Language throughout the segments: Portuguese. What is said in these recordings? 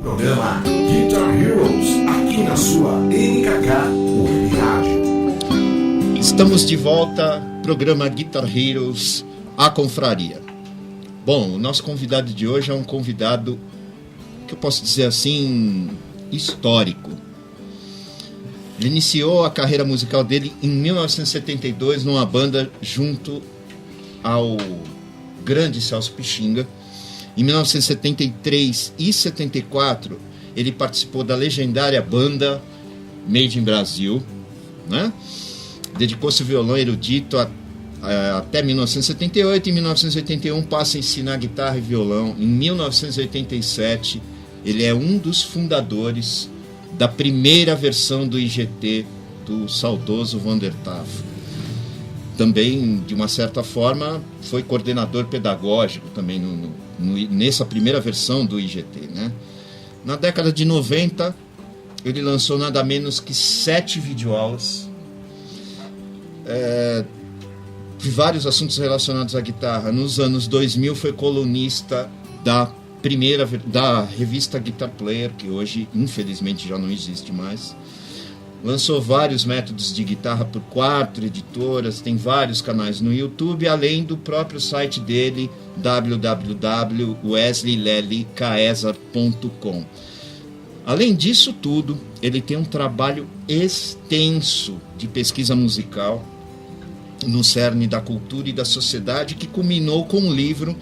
Programa Guitar Heroes, aqui na sua NKK Web Rádio. Estamos de volta, programa Guitar Heroes, a confraria. Bom, o nosso convidado de hoje é um convidado, que eu posso dizer assim, histórico. Ele iniciou a carreira musical dele em 1972 numa banda junto ao grande Celso Pixinga. Em 1973 e 74, ele participou da legendária banda Made in Brasil, né? Dedicou-se ao violão erudito até 1978. Em 1981 passa a ensinar guitarra e violão. Em 1987, ele é um dos fundadores da primeira versão do IGT do saudoso Vander Tafo. Também, de uma certa forma, foi coordenador pedagógico também nessa primeira versão do IGT, né? Na década de 90, ele lançou nada menos que 7 videoaulas de vários assuntos relacionados à guitarra. Nos anos 2000 foi colunista da revista Guitar Player, que hoje infelizmente já não existe mais. Lançou vários métodos de guitarra por 4 editoras, tem vários canais no YouTube, além do próprio site dele, www.wesleylelycaesar.com. Além disso tudo, ele tem um trabalho extenso de pesquisa musical no cerne da cultura e da sociedade, que culminou com um livro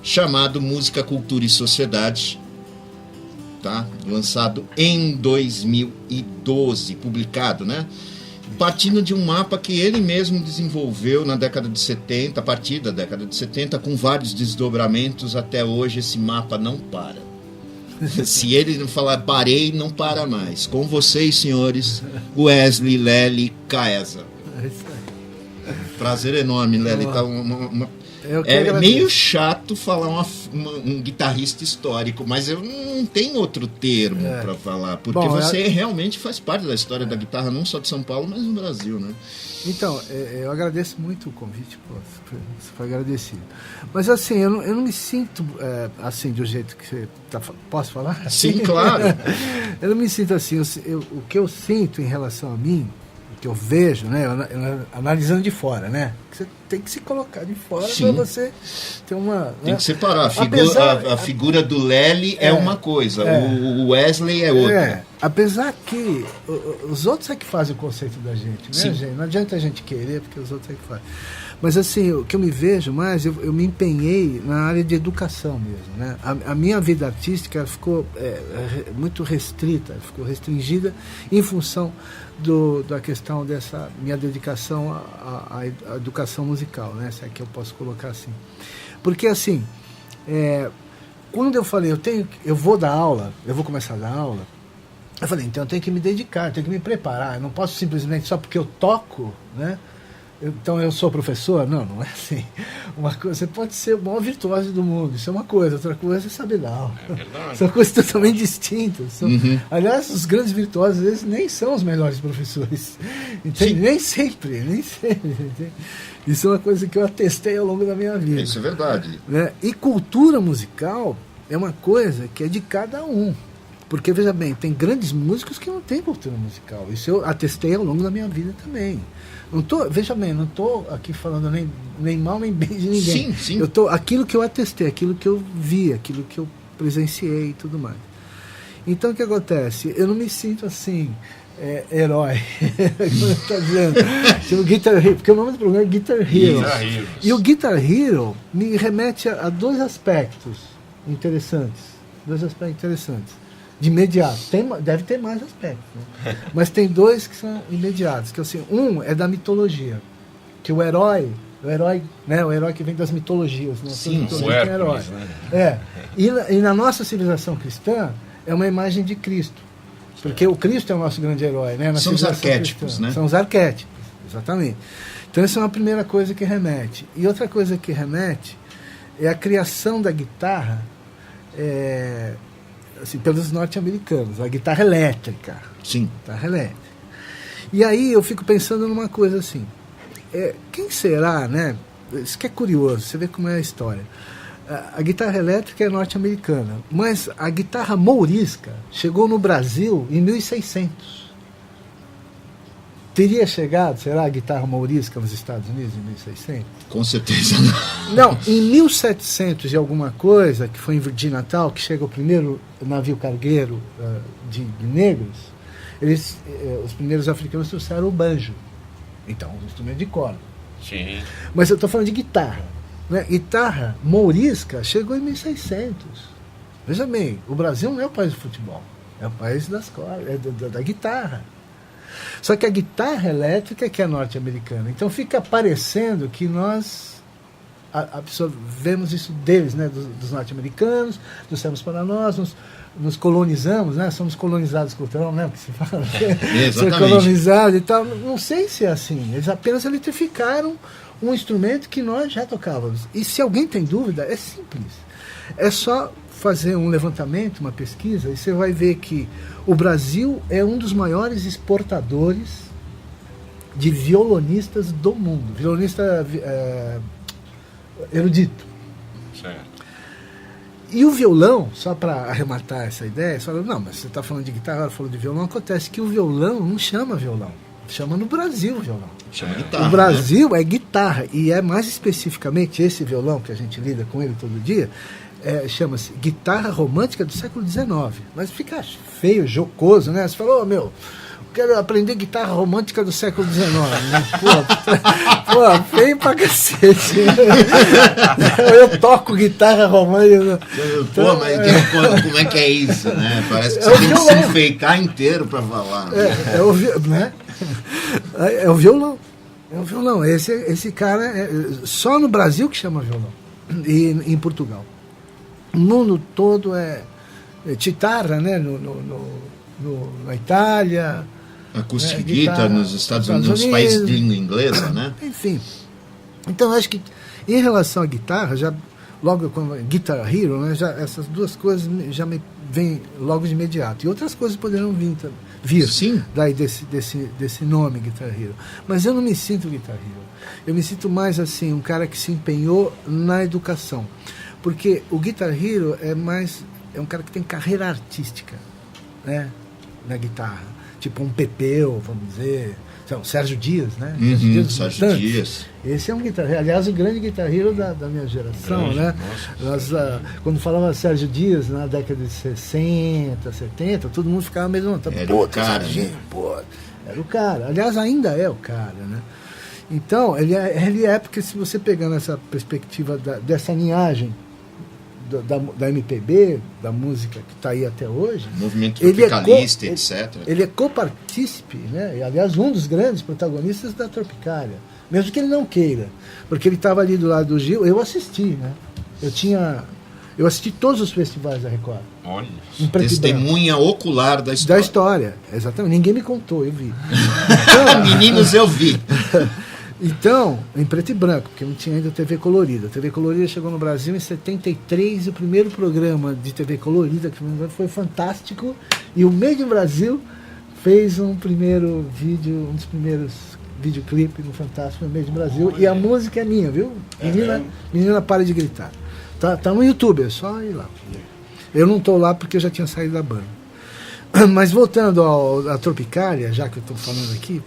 chamado Música, Cultura e Sociedade, tá? Lançado em 2012, publicado, né? Partindo de um mapa que ele mesmo desenvolveu na década de 70, a partir da década de 70, com vários desdobramentos. Até hoje esse mapa não para. Se ele não falar parei, não para mais. Com vocês, senhores, Wesley Lely Caesar. É isso aí. Prazer enorme, Lely. Tá é meio chato falar um guitarrista histórico, mas eu não tenho outro termo para falar, porque você realmente faz parte da história da guitarra, não só de São Paulo, mas no Brasil, né? Então, eu agradeço muito o convite, você foi agradecido. Mas assim, eu não me sinto assim, do jeito que você tá. Posso falar? Sim, claro. Eu não me sinto assim. O que eu sinto em relação a mim, que eu vejo, né, analisando de fora, né? Você tem que se colocar de fora para você ter uma... Tem né? que separar. A figura do Lely é uma coisa, o Wesley é outra. Apesar que os outros é que fazem o conceito da gente, né, gente? Não adianta a gente querer, porque os outros é que fazem. Mas assim, o que eu me vejo mais, eu me empenhei na área de educação mesmo, né? A minha vida artística ficou muito restrita, ficou restringida em função da questão dessa minha dedicação à educação musical, né? Se é que eu posso colocar assim. Porque assim, quando eu falei, eu vou dar aula, eu vou começar a dar aula, eu falei, então eu tenho que me dedicar, eu tenho que me preparar, eu não posso simplesmente só porque eu toco, né? Então eu sou professor? Não é assim. Uma coisa, você pode ser o maior virtuoso do mundo, isso é uma coisa, outra coisa é saber dar aula. São coisas totalmente distintas. Aliás, os grandes virtuosos, às vezes, nem são os melhores professores. Entende? Nem sempre. Entende? Isso é uma coisa que eu atestei ao longo da minha vida. Isso é verdade. Né? E cultura musical é uma coisa que é de cada um. Porque, veja bem, tem grandes músicos que não têm cultura musical. Isso eu atestei ao longo da minha vida também. Veja bem, não estou aqui falando nem mal nem bem de ninguém. Sim. Aquilo que eu atestei, aquilo que eu vi, aquilo que eu presenciei e tudo mais. Então, o que acontece? Eu não me sinto assim, herói, como eu estou dizendo. Chama Guitar Hero, porque o nome do programa é Guitar Hero. E o Guitar Hero me remete a dois aspectos interessantes. De imediato. Deve ter mais aspectos, né? Mas tem dois que são imediatos. Que, assim, um é da mitologia. Que o herói, né? O herói que vem das mitologias. Né? Sim, o herói. Né? E na nossa civilização cristã, é uma imagem de Cristo. Porque o Cristo é o nosso grande herói. Né? São os arquétipos, cristã, né? São os arquétipos, exatamente. Então, essa é uma primeira coisa que remete. E outra coisa que remete é a criação da guitarra... assim, pelos norte-americanos, a guitarra elétrica. Sim. Guitarra elétrica. E aí eu fico pensando numa coisa assim, quem será, né? Isso que é curioso, você vê como é a história. A guitarra elétrica é norte-americana, mas a guitarra mourisca chegou no Brasil em 1600. Teria chegado, será, a guitarra mourisca nos Estados Unidos em 1600? Com certeza não. Não, em 1700 e alguma coisa, que foi em Virgínia Natal, que chega o primeiro navio cargueiro de negros, os primeiros africanos trouxeram o banjo. Então, um instrumento de corda. Sim. Mas eu estou falando de guitarra. Né? Guitarra mourisca chegou em 1600. Veja bem, o Brasil não é o país do futebol, é o país das cordas, da guitarra. Só que a guitarra elétrica que é norte-americana. Então fica parecendo que nós absorvemos isso deles, né? Dos norte-americanos, trouxemos para nós, nos colonizamos, né? Somos colonizados culturalmente, né? Porque se fala ser colonizado e tal. Não sei se é assim. Eles apenas eletrificaram um instrumento que nós já tocávamos. E se alguém tem dúvida, é simples. É só fazer um levantamento, uma pesquisa, e você vai ver que o Brasil é um dos maiores exportadores de violonistas do mundo. Violonista erudito. Certo. E o violão, só para arrematar essa ideia, você fala, não, mas você está falando de guitarra, agora falou de violão. Acontece que o violão não chama violão. Chama no Brasil violão. Chama guitarra. O Brasil, né? É guitarra. E é mais especificamente esse violão que a gente lida com ele todo dia, chama-se Guitarra Romântica do século XIX. Mas fica feio, jocoso, né? Você falou, quero aprender guitarra romântica do século XIX. Né? Pô, feio pra cacete. Eu toco guitarra romântica. Pô, mas como é que é isso, né? Parece que você tem que se enfeitar inteiro pra falar. Né? É o violão. É o violão. Esse cara, só no Brasil que chama violão. E em Portugal. O mundo todo é chitarra, né? Na Itália. Acoustic guitar nos Estados Unidos, nos países de língua inglesa, né? Enfim. Então, eu acho que em relação à guitarra, já logo como Guitar Hero, né, já, essas duas coisas já me vêm logo de imediato. E outras coisas poderão vir Sim. Daí desse nome Guitar Hero. Mas eu não me sinto Guitar Hero. Eu me sinto mais assim, um cara que se empenhou na educação. Porque o Guitar Hero é um cara que tem carreira artística, né, na guitarra. Tipo um Pepeu, vamos dizer, o Sérgio Dias, né? Sérgio Dias. Esse é um guitarrista, aliás, o grande guitarrista da minha geração, né? Quando falava Sérgio Dias, na década de 60, 70, todo mundo ficava mesmo... Era o cara, Serginho, pô, era o cara. Aliás, ainda é o cara, né? Então, ele é porque se você pegar nessa perspectiva dessa linhagem da MPB, da música que está aí até hoje, movimento tropicalista, etc. Ele é copartícipe, né? E, aliás, um dos grandes protagonistas da Tropicália, mesmo que ele não queira, porque ele estava ali do lado do Gil. Eu assisti, né? Eu assisti todos os festivais da Record. Olha. Testemunha ocular da história. Da história, exatamente. Ninguém me contou, eu vi. Então, meninos, eu vi. Então, em preto e branco, porque não tinha ainda TV colorida. A TV colorida chegou no Brasil em 73 e o primeiro programa de TV colorida que foi fantástico. E o Made in Brasil fez um dos primeiros videoclipes no Fantástico Made in Brasil. Olha. E a música é minha, viu? Menina, para de gritar. Tá no YouTube, é só ir lá. Eu não estou lá porque eu já tinha saído da banda. Mas voltando à Tropicália, já que eu estou falando aqui,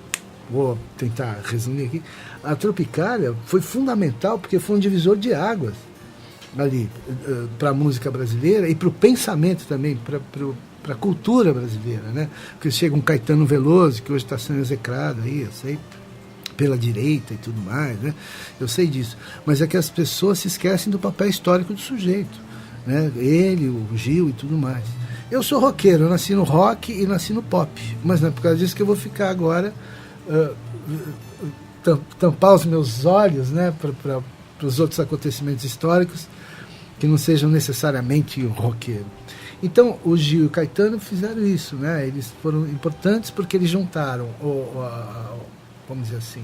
vou tentar resumir aqui. A Tropicália foi fundamental porque foi um divisor de águas ali para a música brasileira e para o pensamento também, para a cultura brasileira, né? Porque chega um Caetano Veloso, que hoje está sendo execrado aí, eu sei, pela direita e tudo mais, né? Eu sei disso. Mas é que as pessoas se esquecem do papel histórico do sujeito, né? Ele, o Gil e tudo mais. Eu sou roqueiro, eu nasci no rock e nasci no pop, mas não é por causa disso que eu vou ficar agora tampar os meus olhos, né, para os outros acontecimentos históricos que não sejam necessariamente roqueiro. Então o Gil e o Caetano fizeram isso, né? Eles foram importantes porque eles juntaram vamos dizer assim,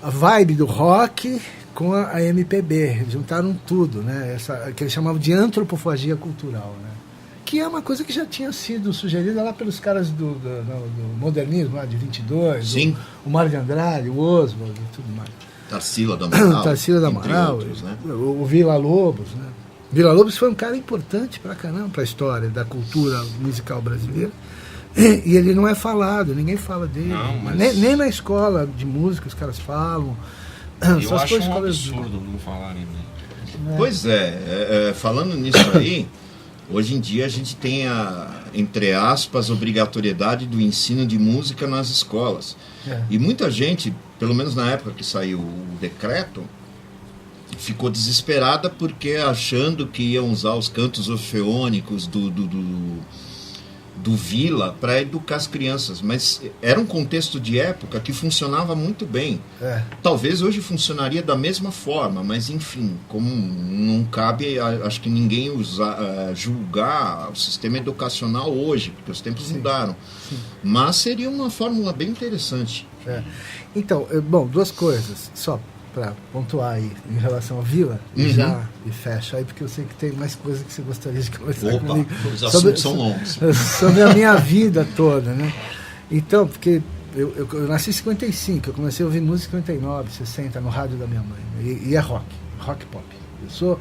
a vibe do rock com a MPB, eles juntaram tudo, né? Que eles chamavam de antropofagia cultural, né? Que é uma coisa que já tinha sido sugerida lá pelos caras do modernismo, lá de 22, Sim. o Mário de Andrade, o Oswald e tudo mais. Tarsila do Amaral. Tarsila do Amaral, outros, né? o Vila Lobos, né? Vila Lobos foi um cara importante pra caramba pra história da cultura musical brasileira. E ele não é falado, ninguém fala dele. Não, mas... nem na escola de música os caras falam. Eu acho um absurdo não falarem dele. Pois falando nisso aí, hoje em dia a gente tem entre aspas, obrigatoriedade do ensino de música nas escolas. E muita gente, pelo menos na época que saiu o decreto, ficou desesperada porque achando que iam usar os cantos orfeônicos do Vila para educar as crianças, mas era um contexto de época que funcionava muito bem. Talvez hoje funcionaria da mesma forma, mas enfim, como não cabe, acho que ninguém julgar o sistema educacional hoje, porque os tempos mudaram. Sim. Mas seria uma fórmula bem interessante. Então, bom, duas coisas, só para pontuar aí em relação ao Vila, e fecha aí, porque eu sei que tem mais coisas que você gostaria de conversar comigo. Os assuntos são longos. Sobre a minha vida toda, né? Então, porque eu nasci em 55, eu comecei a ouvir música em 59, 60, no rádio da minha mãe, e é rock pop. Eu sou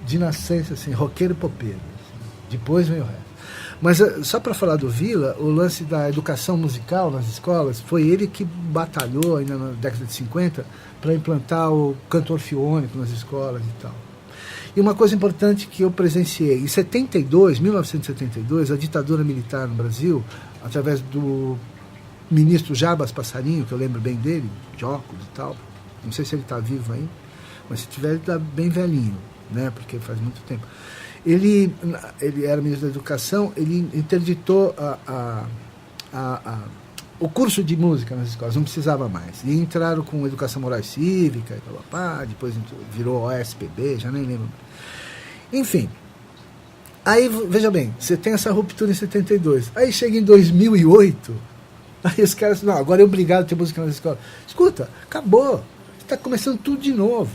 de nascença, assim, roqueiro e popeiro. Assim. Depois vem o resto. Mas só para falar do Vila, o lance da educação musical nas escolas, foi ele que batalhou ainda na década de 50 para implantar o canto orfeônico nas escolas e tal. E uma coisa importante que eu presenciei, em 1972, a ditadura militar no Brasil, através do ministro Jarbas Passarinho, que eu lembro bem dele, de óculos e tal, não sei se ele está vivo ainda, mas se tiver ele está bem velhinho, né, porque faz muito tempo. Ele era ministro da Educação, ele interditou o curso de música nas escolas, não precisava mais. E entraram com Educação Moral e Cívica, depois virou OSPB, já nem lembro. Enfim, aí, veja bem, você tem essa ruptura em 72. Aí chega em 2008, aí os caras não, agora é obrigado a ter música nas escolas. Escuta, acabou, está começando tudo de novo.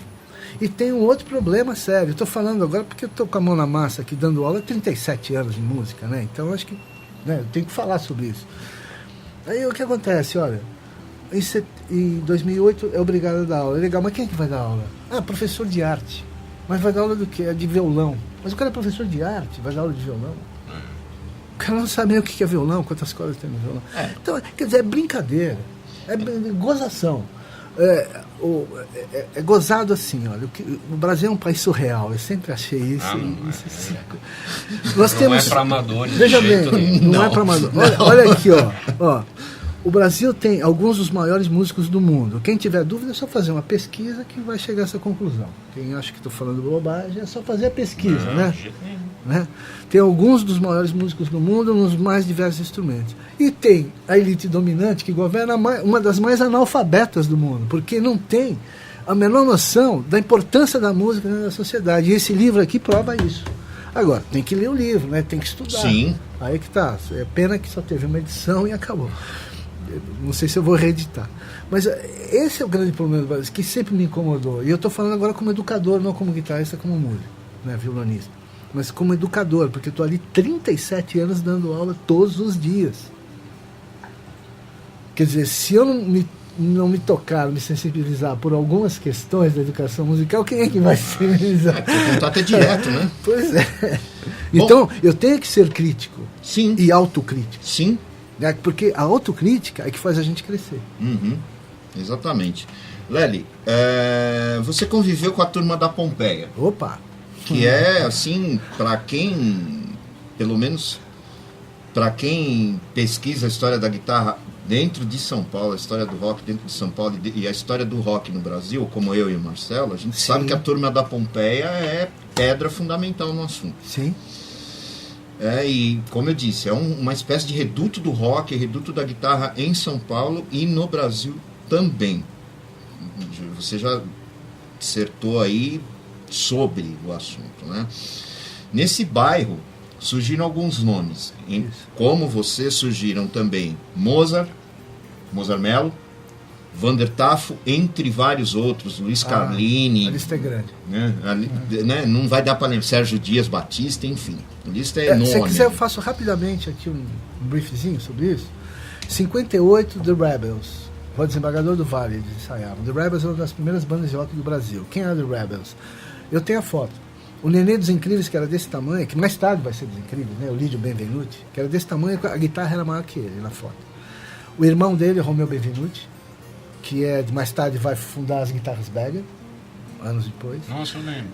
E tem um outro problema sério. Estou falando agora porque eu estou com a mão na massa aqui dando aula há 37 anos de música, né? Então acho que eu tenho que falar sobre isso. Aí o que acontece, olha, em 2008 é obrigado a dar aula. É legal, mas quem é que vai dar aula? Professor de arte. Mas vai dar aula do quê? De violão. Mas o cara é professor de arte, vai dar aula de violão. O cara não sabe nem o que é violão, quantas cordas tem no violão. Então, quer dizer, é brincadeira, é gozação. É gozado assim, olha, o Brasil é um país surreal, eu sempre achei isso. Nós temos, é para amadores. Veja bem, não é para amadores. Olha aqui, ó. O Brasil tem alguns dos maiores músicos do mundo. Quem tiver dúvida é só fazer uma pesquisa que vai chegar a essa conclusão. Quem acha que estou falando bobagem é só fazer a pesquisa, né? Tem alguns dos maiores músicos do mundo nos mais diversos instrumentos. E tem a elite dominante que governa uma das mais analfabetas do mundo, porque não tem a menor noção da importância da música na sociedade. E esse livro aqui prova isso. Agora, tem que ler o livro, né? Tem que estudar. Sim. Aí que tá. É pena que só teve uma edição e acabou. Não sei se eu vou reeditar. Mas esse é o grande problema do Brasil, que sempre me incomodou. E eu estou falando agora como educador, não como guitarrista, como músico, né, violonista. Mas como educador, porque eu estou ali 37 anos dando aula todos os dias. Quer dizer, se eu não me tocar, me sensibilizar por algumas questões da educação musical, quem é que vai se sensibilizar? O contato é direto, né? Pois é. Então, eu tenho que ser crítico. Sim. E autocrítico. Sim. Porque a autocrítica é que faz a gente crescer. Exatamente. Lely, você conviveu com a turma da Pompeia. Opa! Que é, assim, para quem, pelo menos para quem pesquisa a história da guitarra dentro de São Paulo, a história do rock dentro de São Paulo e a história do rock no Brasil, como eu e o Marcelo, a gente sabe que a turma da Pompeia é pedra fundamental no assunto. Sim. E como eu disse, é uma espécie de reduto do rock, reduto da guitarra em São Paulo e no Brasil também. Você já dissertou aí sobre o assunto, né? Nesse bairro surgiram alguns nomes, como você surgiram também Mozart Mello, Vander Tafo, entre vários outros, Luiz Carlini. A lista é grande. Né? Não vai dar para lembrar, Sérgio Dias Batista, enfim. A lista é enorme. Se quiser, eu faço rapidamente aqui um briefzinho sobre isso. 58, The Rebels. Rua Desembargador do Vale, eles ensaiavam. The Rebels é uma das primeiras bandas de rock do Brasil. Quem era The Rebels? Eu tenho a foto. O Nenê dos Incríveis, que era desse tamanho, que mais tarde vai ser dos Incríveis, né? O Lídio Benvenuti, que era desse tamanho, a guitarra era maior que ele na foto. O irmão dele, Romeu Benvenuti, que mais tarde vai fundar as Guitarras Bagger, anos depois. Nossa, eu lembro.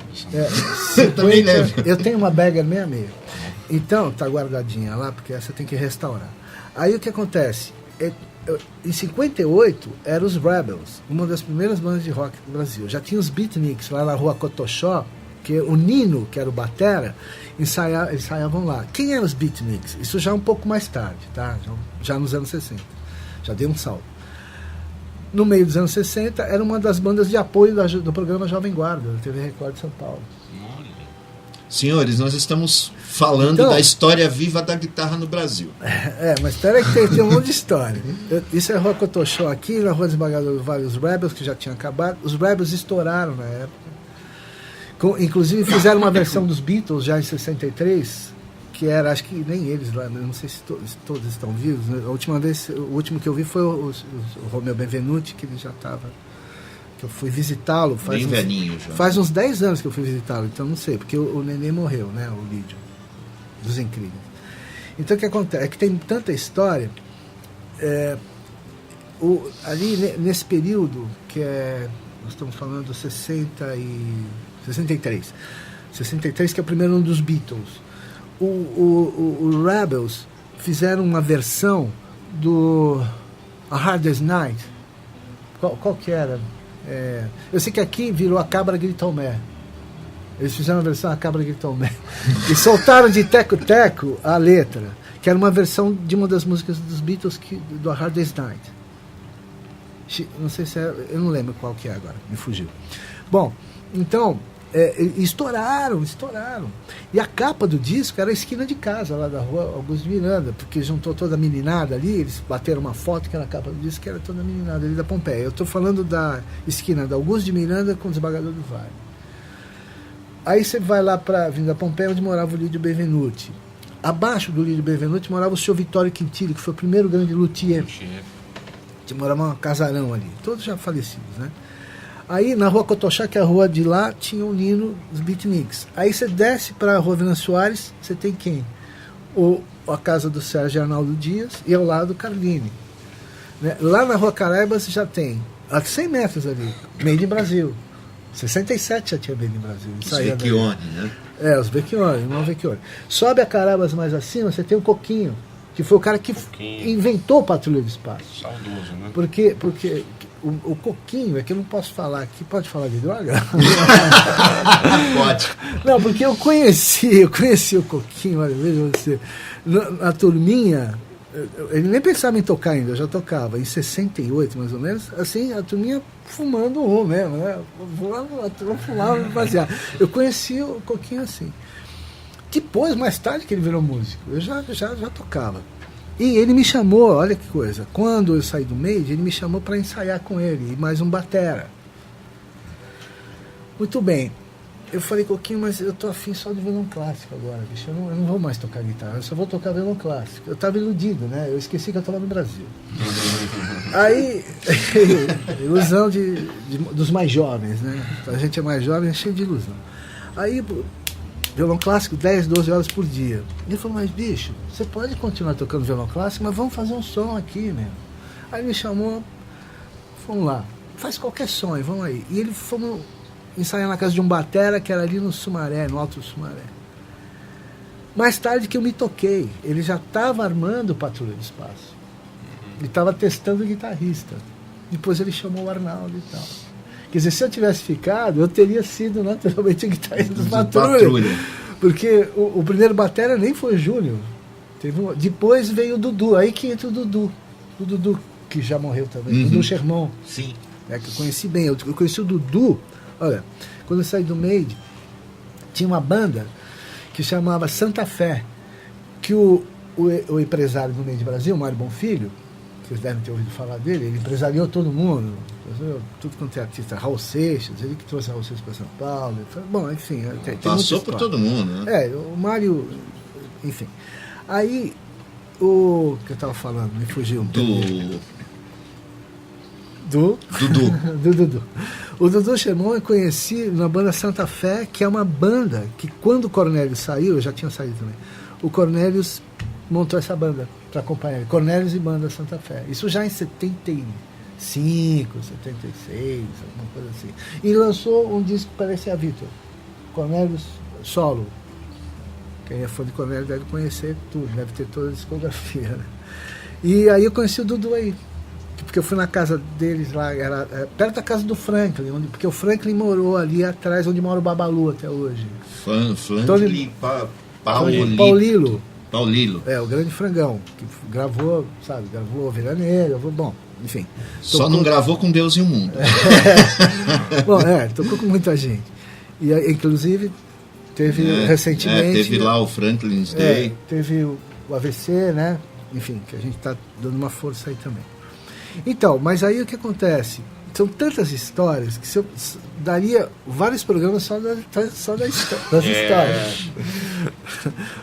Eu também lembro. Eu tenho uma Bagger 66. Então, tá guardadinha lá, porque essa tem que restaurar. Aí o que acontece? Em 58, eram os Rebels, uma das primeiras bandas de rock do Brasil. Já tinha os Beatniks lá na Rua Cotoxó, que o Nino, que era o batera, ensaiavam lá. Quem eram os Beatniks? Isso já um pouco mais tarde, tá? Já nos anos 60. Já deu um salto. No meio dos anos 60, era uma das bandas de apoio do programa Jovem Guarda, da TV Record de São Paulo. Senhores, nós estamos falando da história viva da guitarra no Brasil. Mas espera que tem um monte de história. Isso é a Rua Cotoxó aqui, na Rua Desembargador do Vale, os Rebels, que já tinham acabado. Os Rebels estouraram na época. Inclusive fizeram uma versão dos Beatles já em 63, que era, acho que nem eles lá, não sei se todos estão vivos, né? O último que eu vi foi o Romeu Benvenuti, que ele já estava, que eu fui visitá-lo Bem velhinho já. Faz uns 10 anos que eu fui visitá-lo, então não sei, porque o Nenê morreu, né, o Lídio dos Incríveis. Então o que acontece é que tem tanta história, ali nesse período que nós estamos falando de 63, que é o primeiro ano dos Beatles. O Rebels fizeram uma versão do A Hard Day's Night. Qual que era? Eu sei que aqui virou A Cabra Gritomé. Eles fizeram uma versão A Cabra Gritomé. E soltaram de teco-teco a letra, que era uma versão de uma das músicas dos Beatles, do A Hard Day's Night. Não sei se eu não lembro qual que é agora, me fugiu. Bom, então estouraram. E a capa do disco era a esquina de casa, lá da Rua Augusto de Miranda, porque juntou toda a meninada ali, eles bateram uma foto que era a capa do disco, que era toda a meninada ali da Pompeia. Eu estou falando da esquina da Augusto de Miranda com o Desembargador do Vale. Aí você vai lá para a Avenida Pompeia, onde morava o Lídio Benvenuti. Abaixo do Lídio Benvenuti morava o senhor Vitório Quintili, que foi o primeiro grande luthier. Que morava um casarão ali, todos já falecidos, né? Aí na Rua Cotoxá, que é a rua de lá, tinha o Nino, os Beatniks. Aí você desce para a Rua Venâncio Soares, você tem quem? A casa do Sérgio Arnaldo Dias e ao lado do Carlini. Né? Lá na Rua Caraibas já tem, a 100 metros ali, Made in Brasil. 67 já tinha Made in Brasil. Os Vecchione, né? Os Vecchione, não Vecchione. Sobe a Caraibas mais acima, você tem o Coquinho, que foi o cara que inventou Patrulha do Espaço. Saudoso, né? Porque o Coquinho, é que eu não posso falar aqui, pode falar de droga? Pode. Não, porque eu conheci o Coquinho, olha, veja você, na turminha, ele nem pensava em tocar ainda, eu já tocava, em 68 mais ou menos, assim, a turminha fumando mesmo, né? Fumava baseado. Eu conheci o Coquinho assim. Depois, mais tarde que ele virou músico, eu já tocava. E ele me chamou, olha que coisa, quando eu saí do Made, ele me chamou para ensaiar com ele, e mais um batera. Muito bem. Eu falei, Coquinho, mas eu tô afim só de violão clássico agora, bicho, eu não vou mais tocar guitarra, eu só vou tocar violão clássico. Eu tava iludido, né? Eu esqueci que eu tava no Brasil. Aí, ilusão dos mais jovens, né? A gente é mais jovem, é cheio de ilusão. Aí, violão clássico 10, 12 horas por dia. Ele falou, mas bicho, você pode continuar tocando violão clássico, mas vamos fazer um som aqui, meu. Aí ele me chamou, fomos lá, faz qualquer som aí, vamos aí. E ele fomos ensaiar na casa de um batera que era ali no Sumaré, no Alto Sumaré. Mais tarde que eu me toquei, ele já estava armando Patrulha do Espaço. Ele estava testando o guitarrista. Depois ele chamou o Arnaldo e tal. Quer dizer, se eu tivesse ficado, eu teria sido naturalmente o guitarrista dos Patrulha. Porque o primeiro batera nem foi o Júnior. Depois veio o Dudu, aí que entra o Dudu, que já morreu também, Dudu Sherman. Sim. Que eu conheci bem. Eu conheci o Dudu, olha, quando eu saí do Made, tinha uma banda que chamava Santa Fé, que o empresário do Made Brasil, Mário Bonfilho, vocês devem ter ouvido falar dele, ele empresariou todo mundo, tudo quanto é artista, Raul Seixas, ele que trouxe Raul Seixas para São Paulo, bom, enfim, tem passou por todo mundo, né? O Mário, enfim. Aí, o que eu estava falando, me fugiu um pouco. Do Dudu. do Dudu. O Dudu Chemon eu conheci na banda Santa Fé, que é uma banda que quando o Cornelius saiu, eu já tinha saído também, o Cornelius montou essa banda para acompanhar ele. Cornelius e banda Santa Fé. Isso já em 75, 76, alguma coisa assim. E lançou um disco que parece a Vitor. Cornelius solo. Quem é fã de Cornelius deve conhecer tudo, deve ter toda a discografia, né? E aí eu conheci o Dudu aí. Porque eu fui na casa deles lá, era perto da casa do Franklin, porque o Franklin morou ali atrás, onde mora o Babalu até hoje. Franklin Paulilo. Paulilo. É, o grande frangão, que gravou, sabe, gravou Veraneira, bom, enfim. Só não gravou com Deus e o Mundo. Bom, tocou com muita gente. E inclusive teve recentemente... teve lá o Franklin's Day. Teve o AVC, né? Enfim, que a gente está dando uma força aí também. Então, mas aí o que acontece? São tantas histórias que eu daria vários programas só das histórias.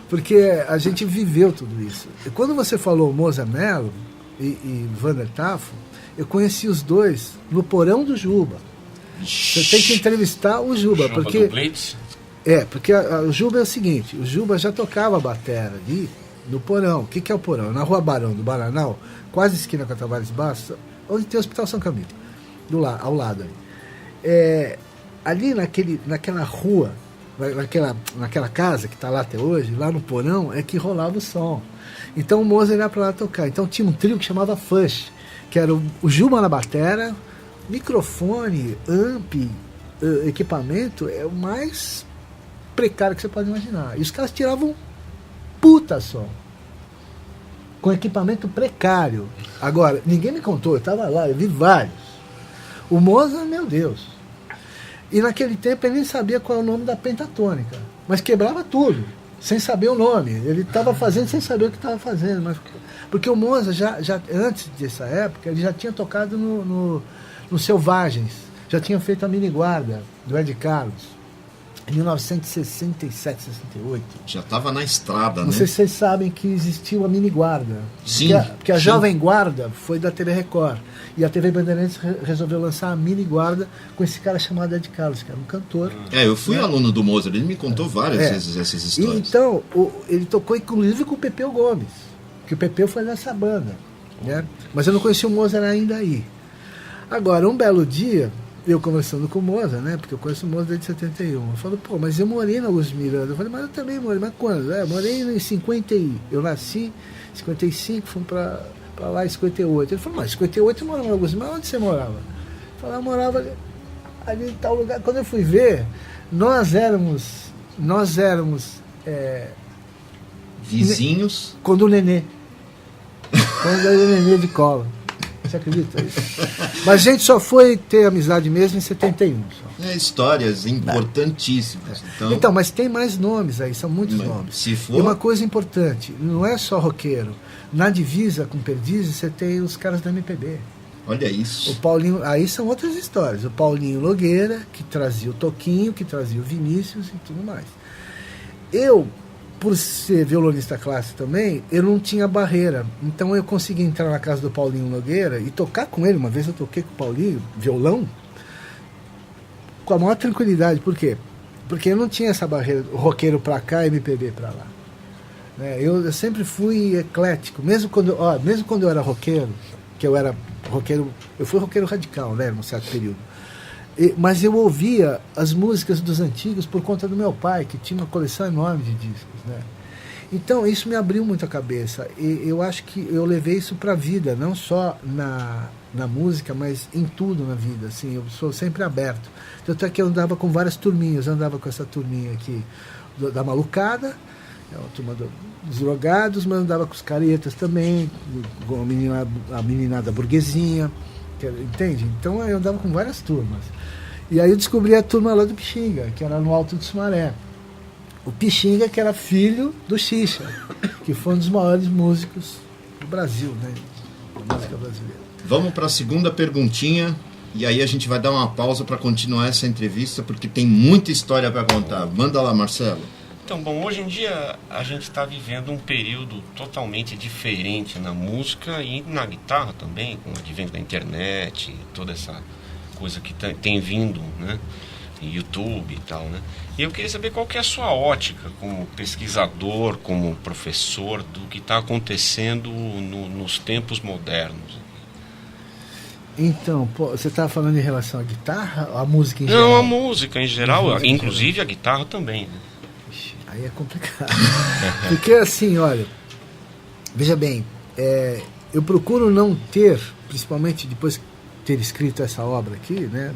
Porque a gente viveu tudo isso. E quando você falou Moza Mello e Vander Tafo, eu conheci os dois no porão do Juba. Você tem que entrevistar o Juba. Porque o Juba é o seguinte, o Juba já tocava batera ali no porão. O que é o porão? Na Rua Barão do Bananal, quase esquina com a Tavares Bastos, onde tem o Hospital São Camilo, ao lado ali. Ali naquela rua, naquela casa que está lá até hoje, lá no porão, é que rolava o som. Então o Moza ia para lá tocar. Então tinha um trio que chamava Fush, que era o Juba na batera, microfone, amp, equipamento, é o mais precário que você pode imaginar. E os caras tiravam puta som, com equipamento precário. Agora, ninguém me contou, eu estava lá, eu vi vários. O Moza, meu Deus. E naquele tempo ele nem sabia qual é o nome da pentatônica, mas quebrava tudo, sem saber o nome. Ele estava fazendo sem saber o que estava fazendo. Mas, porque o Moza, já antes dessa época, ele já tinha tocado no Selvagens, já tinha feito a Mini Guarda, do Ed Carlos, em 1967, 68. Já estava na estrada, Não sei se vocês sabem que existiu a Mini Guarda. Sim. Porque a Jovem Guarda foi da TV Record. E a TV Bandeirantes resolveu lançar a Mini Guarda com esse cara chamado Ed Carlos, que era um cantor. Eu fui aluno do Mozart, ele me contou várias vezes essas histórias. E, então, ele tocou inclusive com o Pepeu Gomes, que o Pepeu foi nessa banda. Né? Mas eu não conheci o Mozart ainda aí. Agora, um belo dia, eu conversando com o Moza, né? Porque eu conheço o Moza desde 71. Eu falo, mas eu morei na Augusto Miranda. Eu falei, mas eu também morei. Mas quando? Eu morei em 50. Eu nasci em 55, fui pra lá em 58. Ele falou, mas em 58 eu morava na Augusto Miranda. Mas onde você morava? Eu falei, eu morava ali em tal lugar. Quando eu fui ver, nós éramos vizinhos. Quando o Nenê de cola. Você acredita nisso? Mas a gente só foi ter amizade mesmo em 71. Só. Histórias importantíssimas. Então, mas tem mais nomes aí, são muitos nomes. Se for... E uma coisa importante, não é só roqueiro. Na divisa com Perdizes, você tem os caras da MPB. Olha isso. O Paulinho, aí são outras histórias. O Paulinho Nogueira, que trazia o Toquinho, que trazia o Vinícius e tudo mais. Eu, por ser violonista clássico também, eu não tinha barreira. Então eu consegui entrar na casa do Paulinho Nogueira e tocar com ele. Uma vez eu toquei com o Paulinho, violão, com a maior tranquilidade. Por quê? Porque eu não tinha essa barreira, roqueiro pra cá, MPB pra lá. Eu sempre fui eclético. Mesmo quando eu era roqueiro, que eu era roqueiro, eu fui roqueiro radical, né, num certo período. Mas eu ouvia as músicas dos antigos por conta do meu pai, que tinha uma coleção enorme de discos, né? Então isso me abriu muito a cabeça. E eu acho que eu levei isso para a vida, não só na música, mas em tudo na vida. Assim, eu sou sempre aberto. Tanto é que eu andava com várias turminhas. Eu andava com essa turminha aqui da Malucada, a turma dos drogados, mas andava com os caretas também, com a meninada burguesinha. Entende? Então eu andava com várias turmas. E aí eu descobri a turma lá do Pixinga, que era no Alto do Sumaré. O Pixinga, que era filho do Xixa, que foi um dos maiores músicos do Brasil, né? Da música brasileira. Vamos para a segunda perguntinha, e aí a gente vai dar uma pausa para continuar essa entrevista, porque tem muita história para contar. Manda lá, Marcelo. Então, bom, hoje em dia a gente está vivendo um período totalmente diferente na música e na guitarra também, com o advento da internet, toda essa coisa que tem vindo, né? YouTube e tal, né? E eu queria saber qual que é a sua ótica como pesquisador, como professor, do que está acontecendo nos tempos modernos. Então, você estava falando em relação à guitarra, à música em geral? Não, a música em geral, inclusive a guitarra também, né? Ixi, aí é complicado. Porque assim, olha, veja bem, eu procuro não ter, principalmente depois de ter escrito essa obra aqui, né?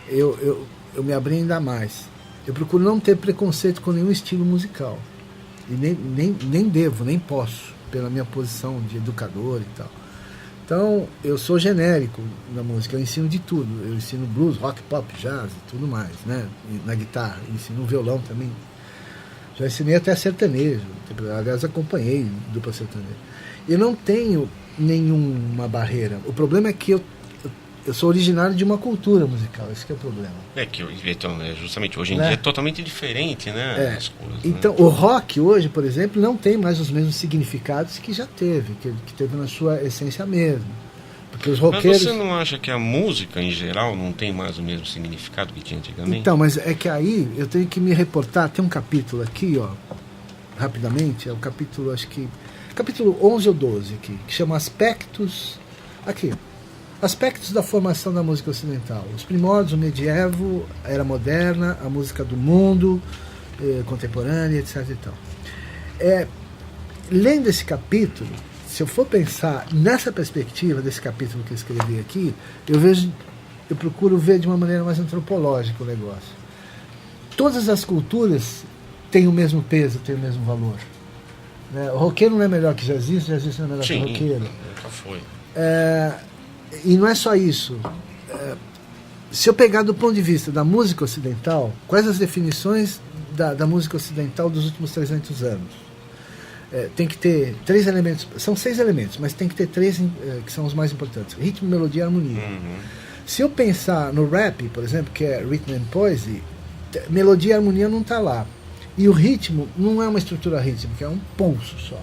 Eu me abri ainda mais. Eu procuro não ter preconceito com nenhum estilo musical. E nem devo, nem posso, pela minha posição de educador e tal. Então, eu sou genérico na música, eu ensino de tudo. Eu ensino blues, rock, pop, jazz e tudo mais, né? E na guitarra, ensino violão também. Já ensinei até sertanejo, aliás, acompanhei dupla sertaneja. Eu não tenho nenhuma barreira. O problema é que eu sou originário de uma cultura musical, esse que é o problema. Então, justamente, hoje em dia é totalmente diferente, né? As coisas, então, né? O rock hoje, por exemplo, não tem mais os mesmos significados que já teve, que teve na sua essência mesmo. Porque os roqueiros... Mas você não acha que a música, em geral, não tem mais o mesmo significado que tinha antigamente? Então, mas é que aí eu tenho que me reportar, tem um capítulo aqui, ó, rapidamente, é o capítulo, acho que... Capítulo 11 ou 12 aqui, que chama Aspectos... Aqui, Aspectos da formação da música ocidental. Os primórdios, o medievo, a era moderna, a música do mundo, contemporânea, etc. E tal. Lendo esse capítulo, se eu for pensar nessa perspectiva desse capítulo que eu escrevi aqui, eu procuro ver de uma maneira mais antropológica o negócio. Todas as culturas têm o mesmo peso, têm o mesmo valor. Né? O roqueiro não é melhor que jazzista não é melhor que roqueiro. Nunca foi. E não é só isso. Se eu pegar do ponto de vista da música ocidental, quais as definições da música ocidental dos últimos 300 anos? Tem que ter 3 elementos, são 6 elementos, mas tem que ter 3 que são os mais importantes: ritmo, melodia e harmonia. Uhum. Se eu pensar no rap, por exemplo, que é rhythm and poesy, melodia e harmonia não está lá. E o ritmo não é uma estrutura rítmica, é um pulso só.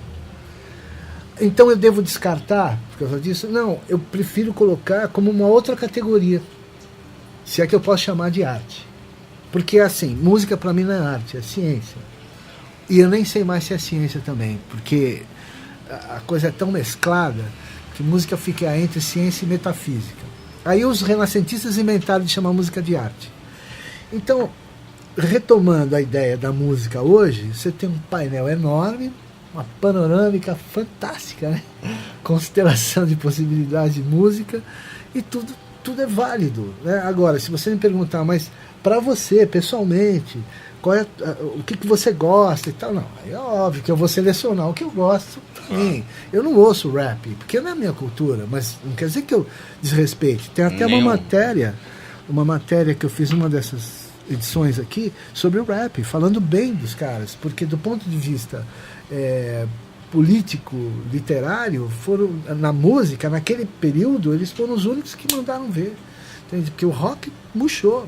Então eu devo descartar por causa disso? Não, eu prefiro colocar como uma outra categoria, se é que eu posso chamar de arte. Porque assim, música para mim não é arte, é ciência. E eu nem sei mais se é ciência também, porque a coisa é tão mesclada que música fica entre ciência e metafísica. Aí os renascentistas inventaram de chamar música de arte. Então, retomando a ideia da música hoje, você tem um painel enorme, uma panorâmica fantástica, né? Constelação de possibilidades de música, e tudo é válido, né? Agora, se você me perguntar, mas para você, pessoalmente, o que você gosta e tal, não, é óbvio que eu vou selecionar o que eu gosto também. Eu não ouço rap, porque não é a minha cultura, mas não quer dizer que eu desrespeite. Tem até uma matéria que eu fiz numa dessas edições aqui sobre o rap, falando bem dos caras, porque do ponto de vista político, literário, foram na música, naquele período, eles foram os únicos que mandaram ver, entende? Porque o rock murchou,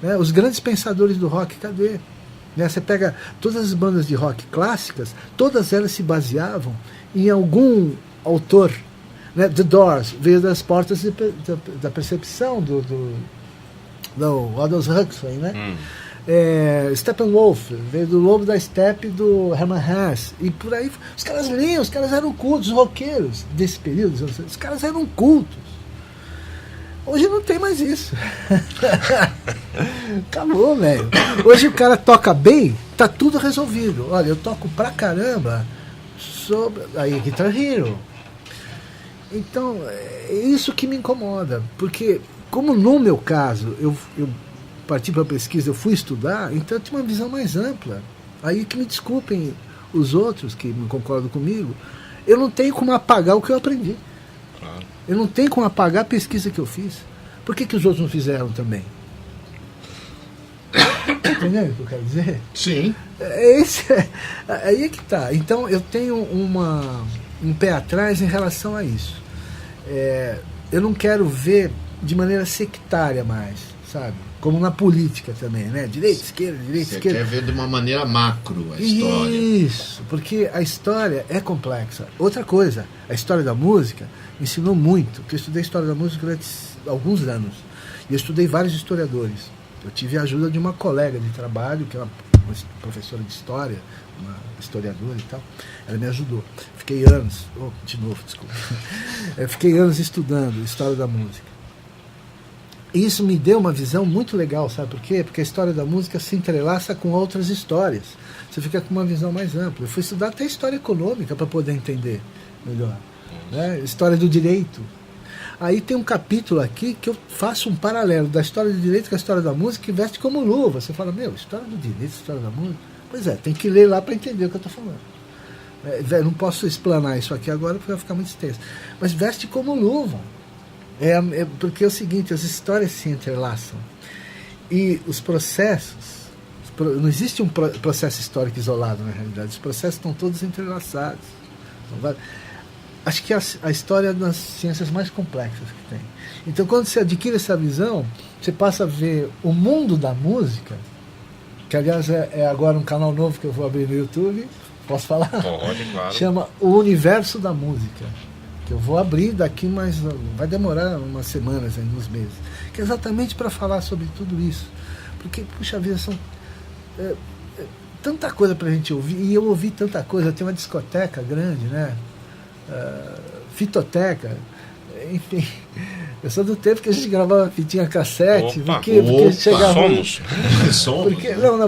né? Os grandes pensadores do rock, cadê? Né? Você pega todas as bandas de rock clássicas, todas elas se baseavam em algum autor, né? The Doors veio das portas da percepção do Aldous Huxley, né? Steppenwolf veio do Lobo da Steppe do Hermann Hesse, e por aí os caras liam, os caras eram cultos, os roqueiros desse período, os caras eram cultos. Hoje não tem mais isso. Acabou, velho. Hoje o cara toca bem, tá tudo resolvido. Olha, eu toco pra caramba aí Guitar Hero. Então é isso que me incomoda, porque como no meu caso eu parti para a pesquisa, eu fui estudar, então eu tinha uma visão mais ampla. Aí que me desculpem os outros que não concordam comigo, eu não tenho como apagar o que eu aprendi. Claro. Eu não tenho como apagar a pesquisa que eu fiz. Por que os outros não fizeram também? Entendeu o que eu quero dizer? Sim. Aí é que tá. Então eu tenho um pé atrás em relação a isso. Eu não quero ver de maneira sectária mais, sabe? Como na política também, né? Direita, esquerda, Você esquerda. quer ver de uma maneira macro a história. Isso, porque a história é complexa. Outra coisa, a história da música me ensinou muito, porque eu estudei história da música durante alguns anos. E eu estudei vários historiadores. Eu tive a ajuda de uma colega de trabalho, que é uma professora de história, uma historiadora e tal. Ela me ajudou. Fiquei anos, fiquei anos estudando história da música. E isso me deu uma visão muito legal, sabe por quê? Porque a história da música se entrelaça com outras histórias. Você fica com uma visão mais ampla. Eu fui estudar até história econômica para poder entender melhor. Né? História do direito. Aí tem um capítulo aqui que eu faço um paralelo da história do direito com a história da música, que veste como luva. Você fala, história do direito, história da música. Pois é, tem que ler lá para entender o que eu estou falando. Não posso explanar isso aqui agora porque vai ficar muito extenso. Mas veste como luva. Porque é o seguinte, as histórias se entrelaçam. E os processos, não existe um processo histórico isolado na realidade, os processos estão todos entrelaçados. Acho que a história é uma das ciências mais complexas que tem. Então, quando você adquire essa visão, você passa a ver o mundo da música, que aliás é agora um canal novo que eu vou abrir no YouTube, posso falar? Pode, claro. Chama O Universo da Música, que eu vou abrir daqui, mas vai demorar umas semanas, ainda uns meses, que é exatamente para falar sobre tudo isso. Porque, puxa vida, são tanta coisa para a gente ouvir, e eu ouvi tanta coisa. Tem uma discoteca grande, né? Fitoteca, enfim, eu sou do tempo que a gente gravava fitinha cassete. Porque chegava, somos.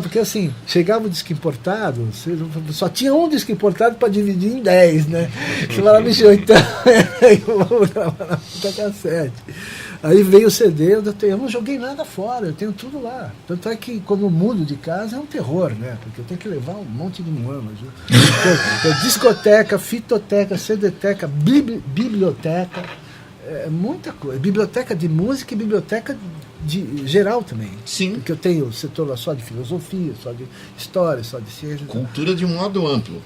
Porque assim, chegava o disco importado, só tinha um disco importado para dividir em 10, né? Você falava, bicho, então eu vou gravar na fita cassete. Aí veio o CD, eu não joguei nada fora, eu tenho tudo lá. Tanto é que quando eu mudo de casa é um terror, né? Porque eu tenho que levar um monte de muamba. Discoteca, fitoteca, CDteca, biblioteca, muita coisa. Biblioteca de música e biblioteca de geral também. Sim. Porque eu tenho setor só de filosofia, só de história, só de ciência. Cultura de um modo amplo.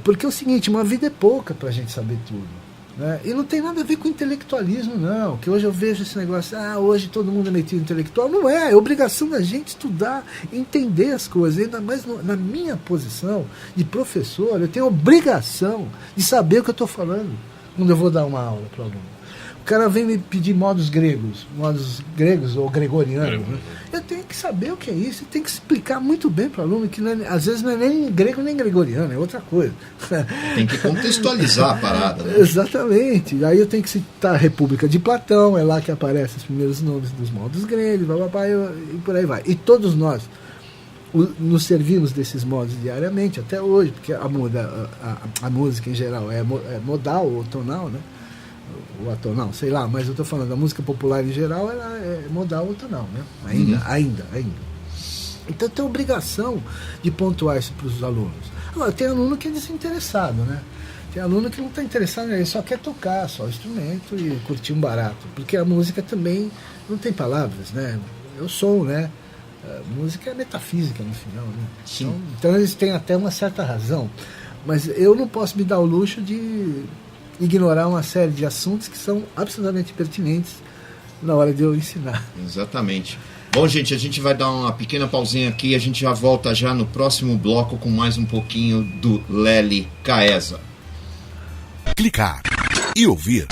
Porque é o seguinte, uma vida é pouca pra gente saber tudo. Né? E não tem nada a ver com intelectualismo, não. Que hoje eu vejo esse negócio, hoje todo mundo é metido intelectual. Não é obrigação da gente estudar, entender as coisas. Ainda mais na minha posição de professor, eu tenho a obrigação de saber o que eu estou falando quando eu vou dar uma aula para o aluno. O cara vem me pedir modos gregos ou gregorianos. Né? Eu tenho que saber o que é isso, eu tenho que explicar muito bem para o aluno, que às vezes não é nem grego nem gregoriano, é outra coisa. Tem que contextualizar a parada. Né? Exatamente. Aí eu tenho que citar a República de Platão, é lá que aparecem os primeiros nomes dos modos gregos, e por aí vai. E todos nós nos servimos desses modos diariamente, até hoje, porque a música em geral é modal ou tonal, né? Ou atonal, sei lá, mas eu estou falando, a música popular em geral, ela é modal ou tonal, né? Ainda. Então tem a obrigação de pontuar isso para os alunos. Agora, tem aluno que é desinteressado, né? Tem aluno que não está interessado, ele só quer tocar, só o instrumento e curtir um barato. Porque a música também não tem palavras, né? É o som, né? A música é metafísica no final, né? Sim. Então eles têm até uma certa razão. Mas eu não posso me dar o luxo de ignorar uma série de assuntos que são absolutamente pertinentes na hora de eu ensinar. Exatamente. Bom, gente, a gente vai dar uma pequena pausinha aqui e a gente já volta já no próximo bloco com mais um pouquinho do Lely Caeza. Clicar e ouvir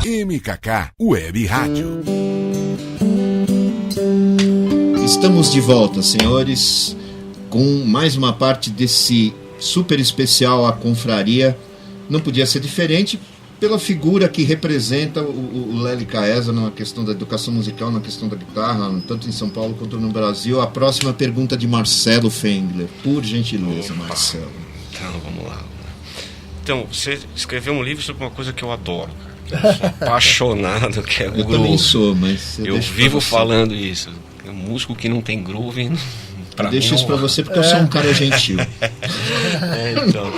MKK Web Rádio. Estamos de volta, senhores, com mais uma parte desse super especial A Confraria. Não podia ser diferente pela figura que representa o Lely Caeza na questão da educação musical, na questão da guitarra, tanto em São Paulo quanto no Brasil. A próxima pergunta de Marcelo Fengler. Por gentileza, Marcelo. Então, vamos lá. Então, você escreveu um livro sobre uma coisa que eu adoro, cara. Eu sou apaixonado, que é o groove. Eu também sou, mas... Eu vivo falando isso. Um músico que não tem groove... Eu deixo isso pra você porque eu sou um cara gentil. Então...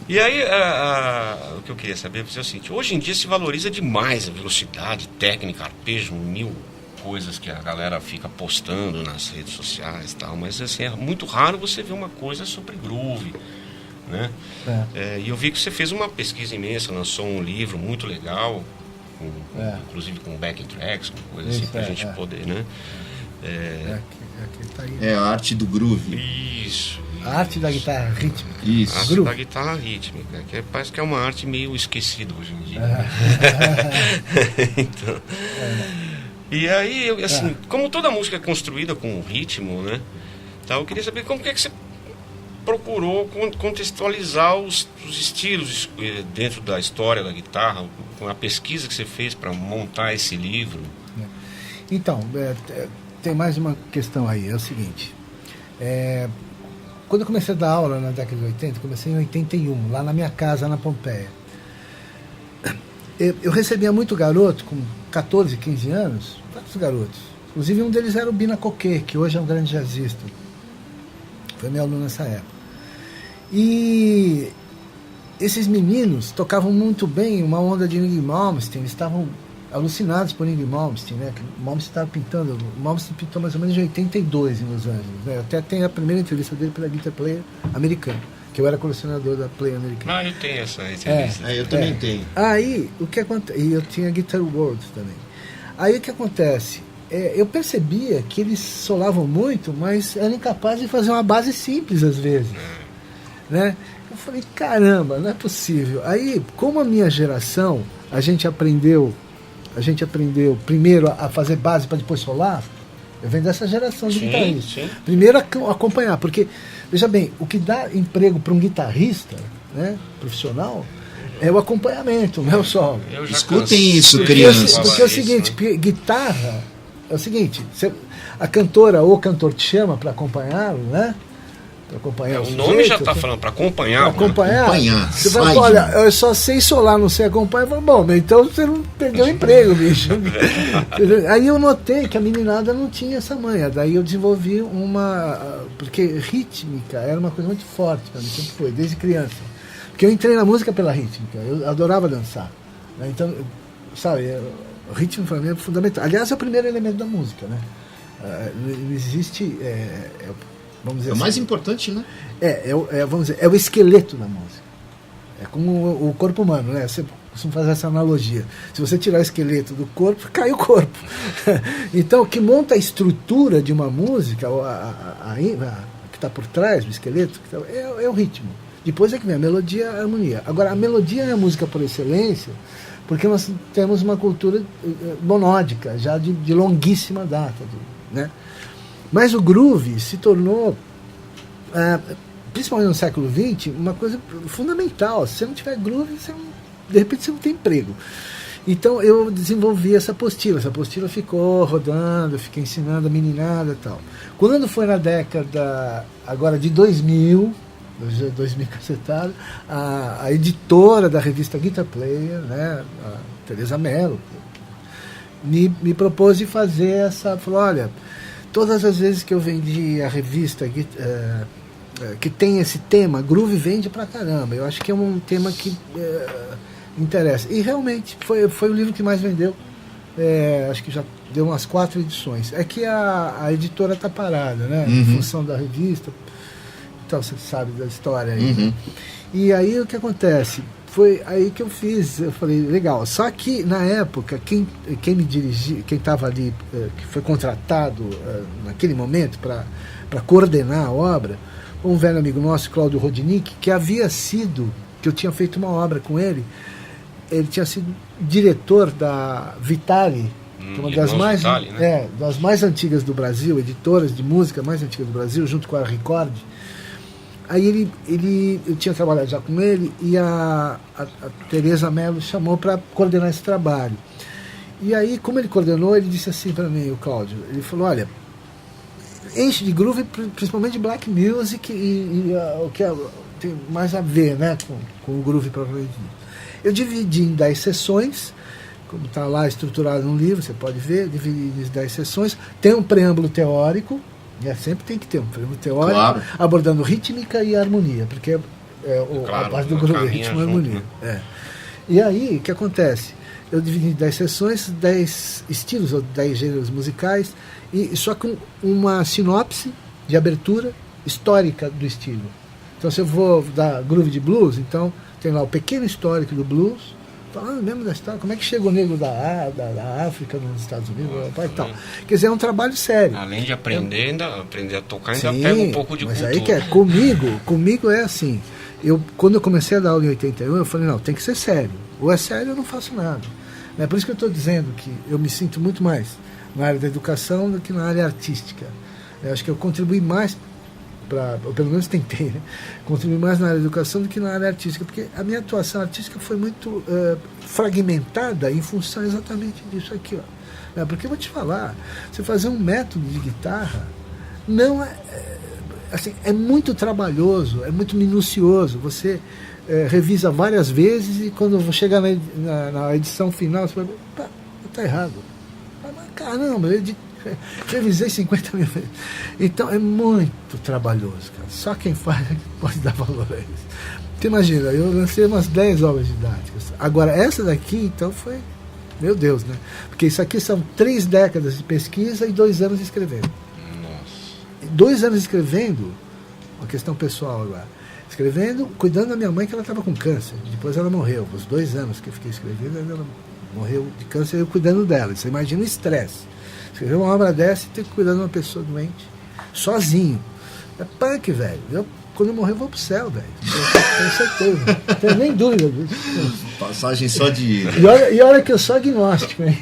E aí, o que eu queria saber é o seguinte: hoje em dia se valoriza demais a velocidade, técnica, arpejo, 1000 coisas que a galera fica postando nas redes sociais e tal, mas assim, é muito raro você ver uma coisa sobre groove, né? E eu vi que você fez uma pesquisa imensa, lançou um livro muito legal, inclusive com backing tracks, com coisa assim, pra gente poder, né? Aqui tá aí. É a arte do groove. Isso. A arte da guitarra rítmica. Isso. A arte da guitarra rítmica, que parece que é uma arte meio esquecida hoje em dia. Então, e aí, assim, como toda música é construída com ritmo, né? Então, eu queria saber como que é que você procurou contextualizar os estilos dentro da história da guitarra, com a pesquisa que você fez para montar esse livro. Então, tem mais uma questão aí, é o seguinte. Quando eu comecei a dar aula na década de 80, comecei em 81, lá na minha casa, na Pompeia. Eu recebia muito garoto, com 14, 15 anos, vários garotos. Inclusive um deles era o Bina Coquet, que hoje é um grande jazzista. Foi meu aluno nessa época. E esses meninos tocavam muito bem uma onda de Yngwie Malmsteen, eles estavam alucinados por Yngwie Malmsteen, né? Malmsteen estava pintando, Malmsteen pintou mais ou menos em 82 em Los Angeles, né? Até tem a primeira entrevista dele pela Guitar Player americana, que eu era colecionador da Player americana. Ah, eu tenho essa entrevista. Eu também tenho. Aí, o que acontece? E eu tinha Guitar World também. Aí o que acontece? Eu percebia que eles solavam muito, mas eram incapazes de fazer uma base simples às vezes, né? Eu falei, caramba, não é possível. Aí, como a minha geração, a gente aprendeu primeiro a fazer base para depois solar. Eu venho dessa geração de guitarristas. Primeiro acompanhar, porque, veja bem, o que dá emprego para um guitarrista, né, profissional, é o acompanhamento, não é o solo. Escutem isso, crianças. Porque é o seguinte, guitarra é o seguinte, a cantora ou o cantor te chama para acompanhá-lo, né? Para acompanhar o nome já está falando, para acompanhar. Acompanhar. Você fala, olha, eu só sei solar, não sei acompanhar. Eu falo, bom, então você não perdeu o emprego, bicho. Aí eu notei que a meninada não tinha essa manha. Daí eu desenvolvi porque rítmica era uma coisa muito forte para mim, sempre foi, desde criança. Porque eu entrei na música pela rítmica, eu adorava dançar. Né? Então, sabe, o ritmo para mim é fundamental. Aliás, é o primeiro elemento da música, né? Não existe... vamos dizer é o mais assim, importante, né? Vamos dizer, é o esqueleto da música. É como o corpo humano, né? Você costuma fazer essa analogia. Se você tirar o esqueleto do corpo, cai o corpo. Então, o que monta a estrutura de uma música, que está por trás do esqueleto, é o ritmo. Depois é que vem a melodia e a harmonia. Agora, a melodia é a música por excelência, porque nós temos uma cultura monódica, já de longuíssima data, né? Mas o groove se tornou, principalmente no século XX, uma coisa fundamental. Se você não tiver groove, de repente você não tem emprego. Então eu desenvolvi essa apostila. Essa apostila ficou rodando, eu fiquei ensinando a meninada e tal. Quando foi na década agora de 2000 cacetado, a editora da revista Guitar Player, né, a Teresa Mello, me propôs de fazer essa... Falou, olha... Todas as vezes que eu vendi a revista que tem esse tema, groove vende pra caramba. Eu acho que é um tema que interessa. E realmente foi o livro que mais vendeu. Acho que já deu umas 4 edições. É que a editora tá parada, né? Em função da revista. Então você sabe da história aí. Né? E aí o que acontece? Foi aí que eu fiz, eu falei, legal. Só que na época, quem me dirigia, quem estava ali, que foi contratado naquele momento para coordenar a obra, um velho amigo nosso, Cláudio Rodinick, que eu tinha feito uma obra com ele tinha sido diretor da Vitali, que é uma das mais antigas do Brasil, editoras de música mais antigas do Brasil, junto com a Record. Aí eu tinha trabalhado já com ele e a Teresa Mello chamou para coordenar esse trabalho. E aí, como ele coordenou, ele disse assim para mim, o Cláudio, ele falou, olha, enche de groove, principalmente black music e o que tem mais a ver, né, com o groove propriamente dito. Eu dividi em 10 sessões, como está lá estruturado no livro, você pode ver, dividi em 10 sessões, tem um preâmbulo teórico, sempre tem que ter um preâmbulo teórico, claro, abordando rítmica e harmonia, porque a base do groove é ritmo e harmonia. E aí, o que acontece? Eu dividi em 10 sessões, 10 estilos, ou 10 gêneros musicais, e só com uma sinopse de abertura histórica do estilo. Então, se eu vou dar groove de blues, então tem lá o pequeno histórico do blues, falando mesmo da história, como é que chega o negro da África nos Estados Unidos, e tal. Quer dizer, é um trabalho sério. Além de aprender, ainda aprender a tocar, ainda Sim, pega um pouco de mas cultura. aí que é, comigo é assim, quando eu comecei a dar aula em 81, eu falei, não, tem que ser sério. Ou é sério, eu não faço nada. É por isso que eu estou dizendo que eu me sinto muito mais na área da educação do que na área artística. Eu acho que eu contribuí mais ou pelo menos tentei, né? Contribuir mais na área da educação do que na área artística, porque a minha atuação artística foi muito fragmentada em função exatamente disso aqui, ó. Porque eu vou te falar, você fazer um método de guitarra não assim, é muito trabalhoso, é muito minucioso, você revisa várias vezes e quando chegar na edição final você vai ver, tá errado. Mas, caramba, revisei 50 mil vezes. Então é muito trabalhoso, cara. Só quem faz pode dar valor a isso. Você imagina, eu lancei umas 10 obras didáticas. Agora, essa daqui, então, foi... Meu Deus, né? Porque isso aqui são 3 décadas de pesquisa e 2 anos escrevendo. Nossa. 2 anos escrevendo, uma questão pessoal agora. Escrevendo, cuidando da minha mãe, que ela estava com câncer. Depois ela morreu. Os 2 anos que eu fiquei escrevendo, ela morreu de câncer e eu cuidando dela. Você imagina o estresse. Escrever uma obra dessa e ter que cuidar de uma pessoa doente, sozinho. É punk, velho. Quando eu morrer, eu vou pro céu, velho. Tenho certeza. Não tenho nem dúvida disso. Passagem só de ida. E olha que eu sou agnóstico, hein?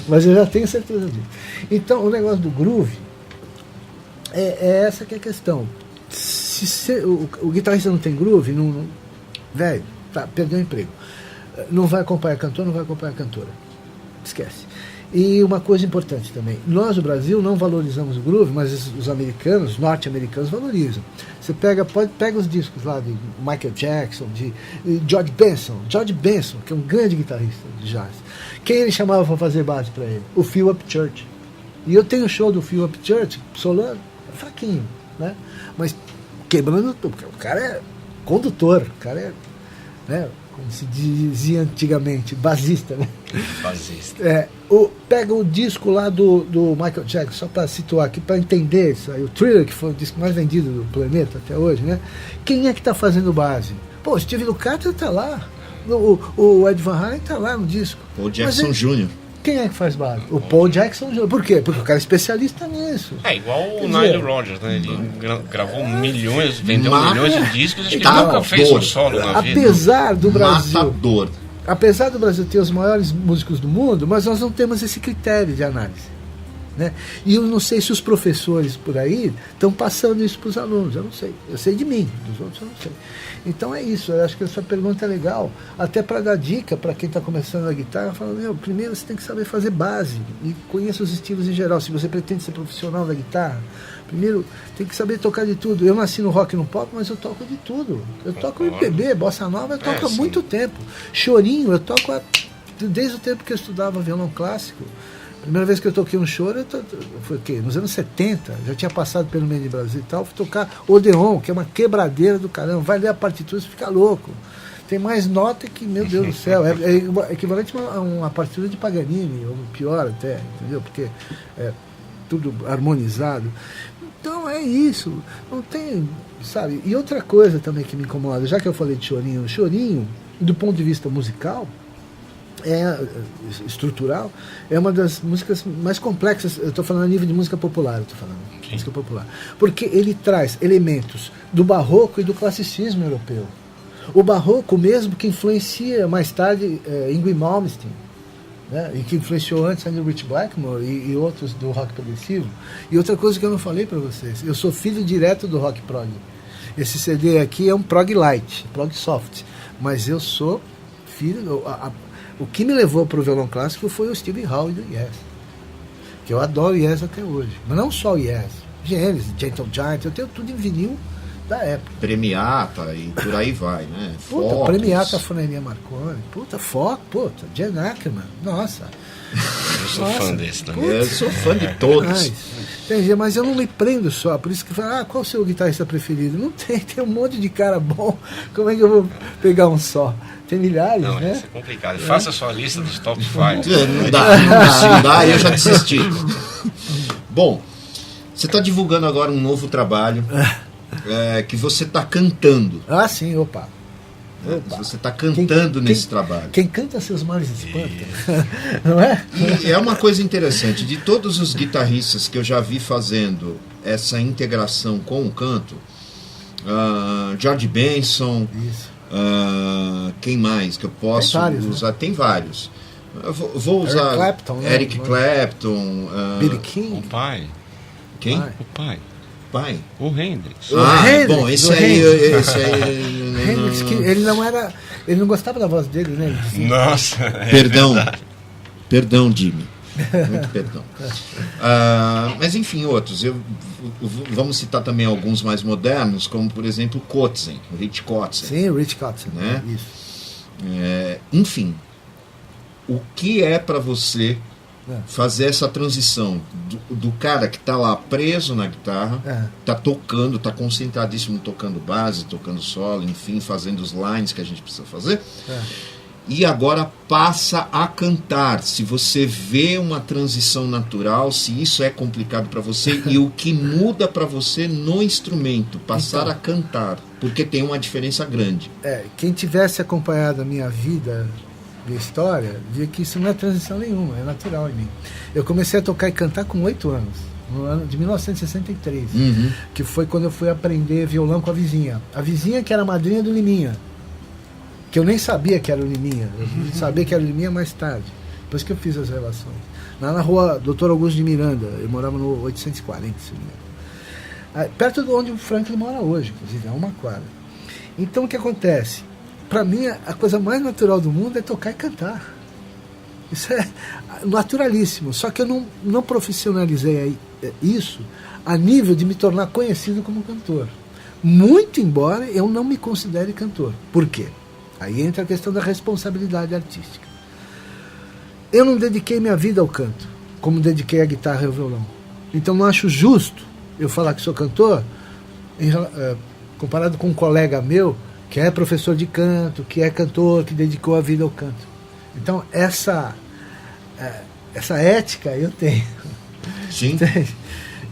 Mas eu já tenho certeza disso. Então, o negócio do groove é essa que é a questão. Se o guitarrista não tem groove, velho, perdeu o emprego. Não vai acompanhar cantor, não vai acompanhar cantora. Esquece. E uma coisa importante também, nós no Brasil não valorizamos o groove, mas os americanos, norte-americanos valorizam. Você pega os discos lá de Michael Jackson, de George Benson, que é um grande guitarrista de jazz. Quem ele chamava para fazer base para ele? O Phil Upchurch. E eu tenho o show do Phil Upchurch, solano, fraquinho, né? Mas quebrando tudo, porque o cara é condutor, o cara é, né, como se dizia antigamente, basista, né? Basista. Pega o disco lá do Michael Jackson, só para situar aqui, para entender isso aí, o Thriller, que foi o disco mais vendido do planeta até hoje, né? Quem é que está fazendo base? Pô, o Steve Lukather está lá, o Ed Van Halen está lá no disco. Paul Jackson Jr. Quem é que faz base? O Paul Jackson Jr. Por quê? Porque o cara é especialista nisso. É igual o Nile Rodgers, né? Ele gravou milhões, vendeu milhões de discos, acho que ele nunca fez um solo na vida. Apesar do Brasil... Matador. Apesar do Brasil ter os maiores músicos do mundo, mas nós não temos esse critério de análise, né? E eu não sei se os professores por aí estão passando isso para os alunos, eu não sei. Eu sei de mim, dos outros eu não sei. Então é isso, eu acho que essa pergunta é legal, até para dar dica para quem está começando a guitarra, falando, primeiro você tem que saber fazer base, e conheça os estilos em geral. Se você pretende ser profissional da guitarra, primeiro tem que saber tocar de tudo. Eu nasci no rock e no pop, mas eu toco de tudo. Eu toco MPB, bossa nova, eu toco há muito tempo. Chorinho, eu toco desde o tempo que eu estudava violão clássico. A primeira vez que eu toquei um choro foi o quê? Nos anos 70, já tinha passado pelo meio de Brasil e tal, fui tocar Odeon, que é uma quebradeira do caramba, vai ler a partitura e fica louco. Tem mais nota que, meu Deus do céu, é equivalente a uma partitura de Paganini, ou pior até, entendeu? Porque é tudo harmonizado. Então é isso, não tem, sabe? E outra coisa também que me incomoda, já que eu falei de chorinho, do ponto de vista musical, estrutural, é uma das músicas mais complexas. Eu estou falando a nível de música popular, música popular, porque ele traz elementos do barroco e do classicismo europeu. O barroco mesmo que influencia mais tarde Yngwie Malmsteen, né, e que influenciou antes ainda o Rich Blackmore e outros do rock progressivo. E outra coisa que eu não falei para vocês, eu sou filho direto do rock prog. Esse CD aqui é um prog light, prog soft, mas eu sou filho... O que me levou para o violão clássico foi o Steve Howe do Yes, que eu adoro Yes até hoje. Mas não só o Yes, Genesis, Gentle Giant, eu tenho tudo em vinil da época. Premiata e por aí vai, né? Puta, Premiata, Foneria Marconi, Jan Ackerman, nossa. Eu sou fã desse também. Eu sou fã de todos. Entendi, mas eu não me prendo só, por isso que fala, qual o seu guitarrista preferido? Não tem um monte de cara bom, como é que eu vou pegar um só? Tem milhares, não, né? Isso é complicado. Faça a sua lista dos top 5. Não dá, eu já desisti. Bom, você está divulgando agora um novo trabalho que você está cantando. Ah, sim, opa. Opa. Você está cantando nesse trabalho. Quem canta seus males espanta. Não é? E é uma coisa interessante, de todos os guitarristas que eu já vi fazendo essa integração com o canto, George Benson, quem mais que eu posso usar? Né? Tem vários. Eu vou usar Eric Clapton, né? Eric Clapton, B.B. King. O pai. Quem? O pai. Pai. O Hendrix. Bom, esse aí Hendrix, que ele não gostava da voz dele, né? Nossa. Perdão, Jimmy. Muito perdão. Mas enfim, outros. Vamos citar também alguns mais modernos, como por exemplo Kotzen, o Rich Kotzen. Sim, o Rich Kotzen. Né? Isso. Enfim, o que é para você fazer essa transição do cara que está lá preso na guitarra, está tocando, está concentradíssimo tocando base, tocando solo, enfim, fazendo os lines que a gente precisa fazer, e agora passa a cantar. Se você vê uma transição natural, se isso é complicado para você, e o que muda para você no instrumento, passar a cantar, porque tem uma diferença grande. Quem tivesse acompanhado a minha vida, minha história, via que isso não é transição nenhuma, é natural em mim. Eu comecei a tocar e cantar com 8 anos, no ano de 1963, que foi quando eu fui aprender violão com a vizinha. A vizinha que era a madrinha do Liminha, que eu nem sabia que era o Liminha, eu sabia que era o Liminha mais tarde, depois que eu fiz as relações. Lá na rua Dr. Augusto de Miranda, eu morava no 840, se não me engano. Perto de onde o Franklin mora hoje, inclusive, é uma quadra. Então o que acontece? Para mim, a coisa mais natural do mundo é tocar e cantar. Isso é naturalíssimo. Só que eu não profissionalizei isso a nível de me tornar conhecido como cantor. Muito embora eu não me considere cantor. Por quê? Aí entra a questão da responsabilidade artística. Eu não dediquei minha vida ao canto, como dediquei a guitarra e ao violão. Então não acho justo eu falar que sou cantor, comparado com um colega meu, que é professor de canto, que é cantor, que dedicou a vida ao canto. Então, essa ética eu tenho. Sim.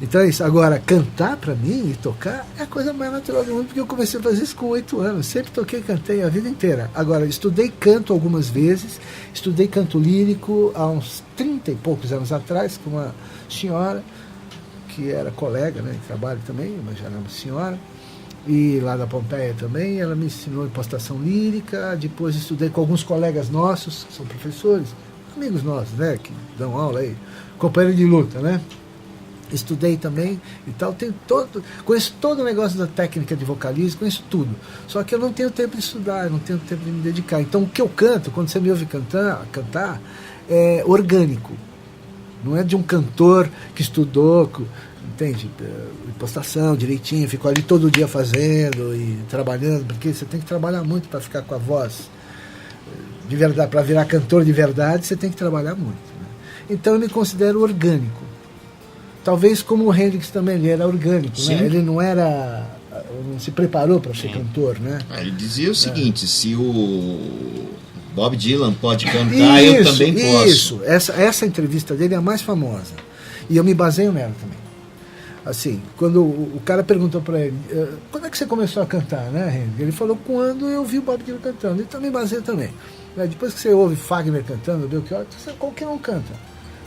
Então é isso. Agora, cantar para mim e tocar é a coisa mais natural do mundo, porque eu comecei a fazer isso com 8 anos. Sempre toquei e cantei a vida inteira. Agora, estudei canto algumas vezes, estudei canto lírico há uns 30 e poucos anos atrás, com uma senhora, que era colega, né, de trabalho também, mas já era uma senhora. E lá da Pompeia também, ela me ensinou impostação lírica. Depois estudei com alguns colegas nossos, que são professores, amigos nossos, né, que dão aula aí, companheiro de luta, né? Estudei também e tal, conheço todo o negócio da técnica de vocalismo, conheço tudo. Só que eu não tenho tempo de estudar, eu não tenho tempo de me dedicar. Então o que eu canto, quando você me ouve cantar é orgânico. Não é de um cantor que estudou, entende? Impostação direitinho, ficou ali todo dia fazendo e trabalhando, porque você tem que trabalhar muito para ficar com a voz de verdade, para virar cantor de verdade, você tem que trabalhar muito, né? Então eu me considero orgânico. Talvez como o Hendrix também, ele era orgânico, né? Ele não se preparou para ser cantor, né? Ele dizia o seguinte: se o Bob Dylan pode cantar, eu também posso. Essa entrevista dele é a mais famosa, e eu me baseio nela também. Assim, quando o cara perguntou para ele, quando é que você começou a cantar, né, Hendrix? Ele falou, quando eu vi o Bob Dylan cantando. E também baseio também. Depois que você ouve Fagner cantando, Belchior, qualquer um canta.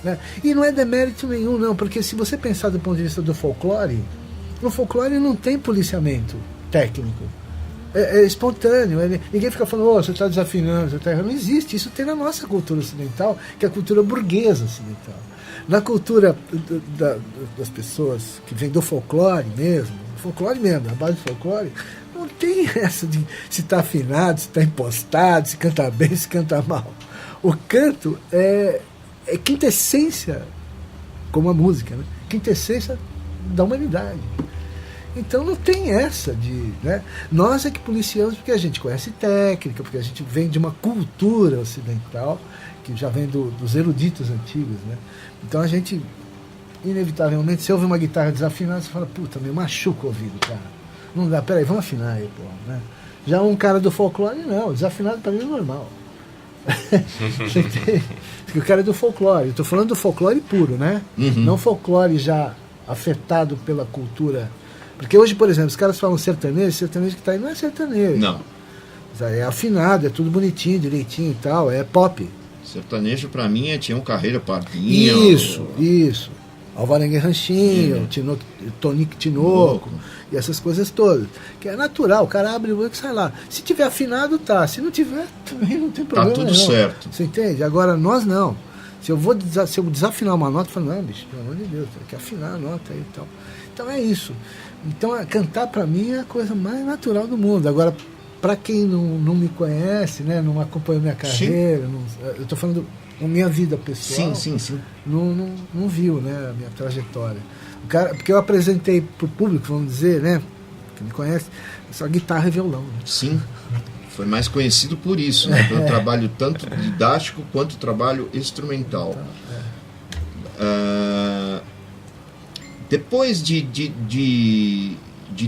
Né? E não é demérito nenhum, não, porque se você pensar do ponto de vista do folclore, no folclore não tem policiamento técnico. É espontâneo. Ninguém fica falando, você está desafinando, você tá errando. Não existe. Isso tem na nossa cultura ocidental, que é a cultura burguesa ocidental. Na cultura das pessoas que vem do folclore mesmo, a base do folclore, não tem essa de se está afinado, se está impostado, se canta bem, se canta mal. O canto é quintessência, como a música, né? Quintessência da humanidade. Então não tem essa de... Né? Nós é que policiamos porque a gente conhece técnica, porque a gente vem de uma cultura ocidental, que já vem dos eruditos antigos, né? Então a gente, inevitavelmente, se ouve uma guitarra desafinada, você fala, puta, me machuca o ouvido, cara. Não dá, peraí, vamos afinar aí, pô, né? Já um cara do folclore, não, desafinado para mim é normal. Você entende? Porque o cara é do folclore, eu tô falando do folclore puro, né? Não folclore já afetado pela cultura. Porque hoje, por exemplo, os caras falam sertanejo que tá aí não é sertanejo. Não. É afinado, é tudo bonitinho, direitinho e tal, é pop. Sertanejo pra mim tinha um Carreira Pardinha. Isso. Alvarenga e Ranchinho, Tonico Tinoco, e essas coisas todas. Que é natural, o cara abre o olho e sai lá. Se tiver afinado, tá. Se não tiver, também não tem problema. Tá tudo certo. Você entende? Agora, nós não. Se eu desafinar uma nota, eu falo, não, bicho, pelo amor de Deus, tem que afinar a nota aí e tal. Então é isso. Então, cantar pra mim é a coisa mais natural do mundo. Agora, pra quem não me conhece, né, não acompanhou minha carreira, eu tô falando da minha vida pessoal. Sim. Não viu, né, a minha trajetória. Porque eu apresentei pro público, vamos dizer, né, que me conhece, só guitarra e violão. Né? Sim. Foi mais conhecido por isso, né? Pelo trabalho tanto didático quanto trabalho instrumental. Depois de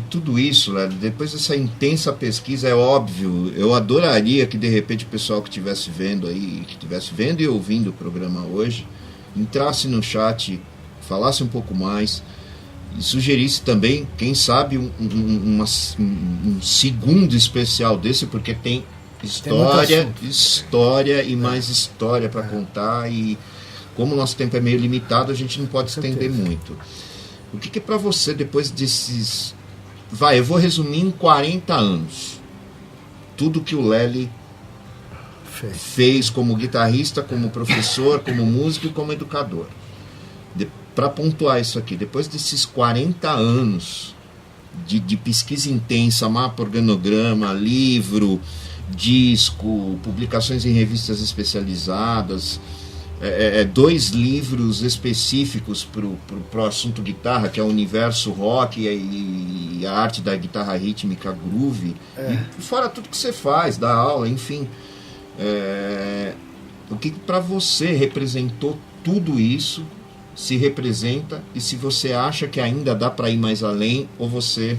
tudo isso, né? Depois dessa intensa pesquisa, é óbvio, eu adoraria que de repente o pessoal que estivesse vendo e ouvindo o programa hoje, entrasse no chat, falasse um pouco mais, e sugerisse também, quem sabe, um segundo especial desse, porque tem história e mais história para contar, e como o nosso tempo é meio limitado, a gente não pode estender muito. O que é para você, depois desses... eu vou resumir em 40 anos. Tudo que o Lely fez como guitarrista, como professor, como músico e como educador. Para pontuar isso aqui, depois desses 40 anos de pesquisa intensa, mapa, organograma, livro, disco, publicações em revistas especializadas, 2 livros específicos para o assunto guitarra, que é o Universo Rock e a arte da guitarra rítmica groove, e fora tudo que você faz, dá aula, enfim. O que para você representou tudo isso, se representa, e se você acha que ainda dá para ir mais além, ou você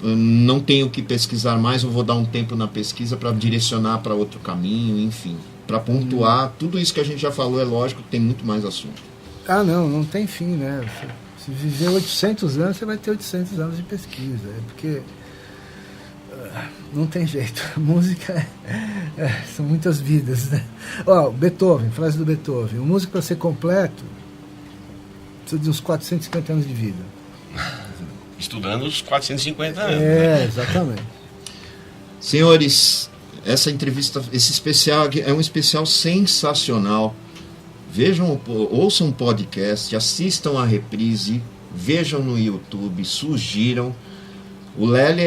não tenho que pesquisar mais, eu vou dar um tempo na pesquisa para direcionar para outro caminho, enfim, para pontuar. Tudo isso que a gente já falou, é lógico que tem muito mais assunto. Não tem fim, né? Se viver 800 anos, você vai ter 800 anos de pesquisa, porque não tem jeito. A música são muitas vidas, né? Beethoven, frase do Beethoven: o músico, para ser completo, precisa de uns 450 anos de vida. Estudando os 450 anos. Exatamente. Senhores, essa entrevista, esse especial é um especial sensacional. Ouçam um podcast, assistam a reprise, vejam no YouTube, sugiram. O Lely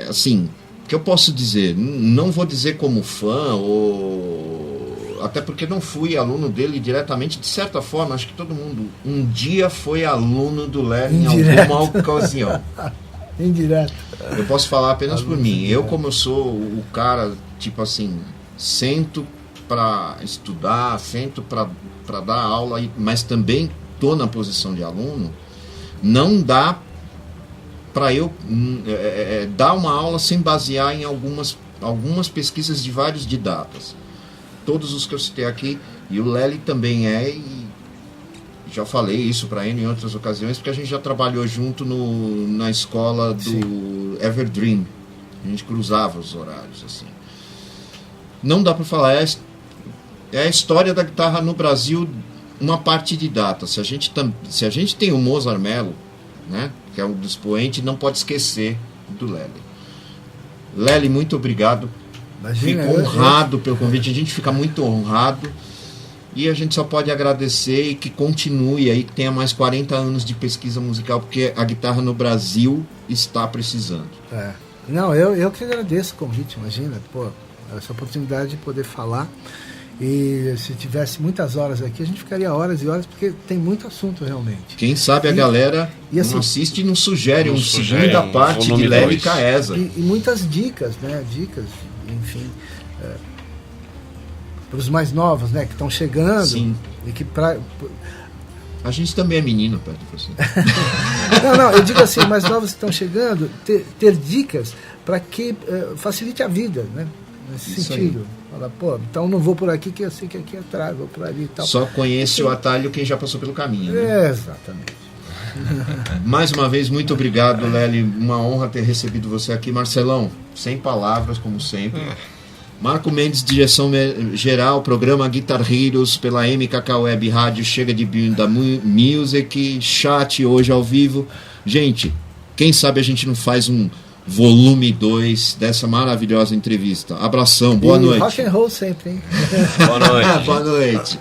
assim, o que eu posso dizer? Não vou dizer como fã, até porque não fui aluno dele diretamente. De certa forma, acho que todo mundo um dia foi aluno do Lely em alguma ocasião. Indireto. Eu posso falar apenas por mim. Eu, como eu sou o cara, tipo assim, sento para estudar, sento para dar aula, mas também estou na posição de aluno, não dá para eu dar uma aula sem basear em algumas pesquisas de vários didatas. Todos os que eu citei aqui, e o Lely também e já falei isso para ele em outras ocasiões, porque a gente já trabalhou junto na escola do Everdream. A gente cruzava os horários, assim. Não dá para falar, é a história da guitarra no Brasil, uma parte de data. Se a gente tem o Mozart Mello, né, que é um dos expoentes, não pode esquecer do Lely. Lely, muito obrigado. Imagina, fico honrado pelo convite, a gente fica muito honrado, e a gente só pode agradecer e que continue aí, que tenha mais 40 anos de pesquisa musical, porque a guitarra no Brasil está precisando. Não, eu que agradeço o convite, imagina, essa oportunidade de poder falar. E se tivesse muitas horas aqui, a gente ficaria horas e horas, porque tem muito assunto realmente. Quem sabe a galera assim, não assiste e não sugere uma segunda parte de Lely Caeza. E muitas dicas, né? Dicas, enfim, para os mais novos, né? Que estão chegando. Sim. E que a gente também é menino perto de você. Não, eu digo assim, mais novos que estão chegando, ter dicas para que facilite a vida, né? Nesse Isso sentido. Aí. Fala, então não vou por aqui, que eu sei que aqui é atrás, vou por ali e tal. Só conhece o atalho quem já passou pelo caminho, né? Exatamente. Mais uma vez, muito obrigado, Lely. Uma honra ter recebido você aqui. Marcelão, sem palavras, como sempre. Marco Mendes, direção geral, programa Guitar Heroes pela MKK Web Rádio, chega de Binda Music, chat hoje ao vivo. Gente, quem sabe a gente não faz um volume 2 dessa maravilhosa entrevista. Abração, boa noite. Rock and roll sempre, hein? Boa noite. Boa noite.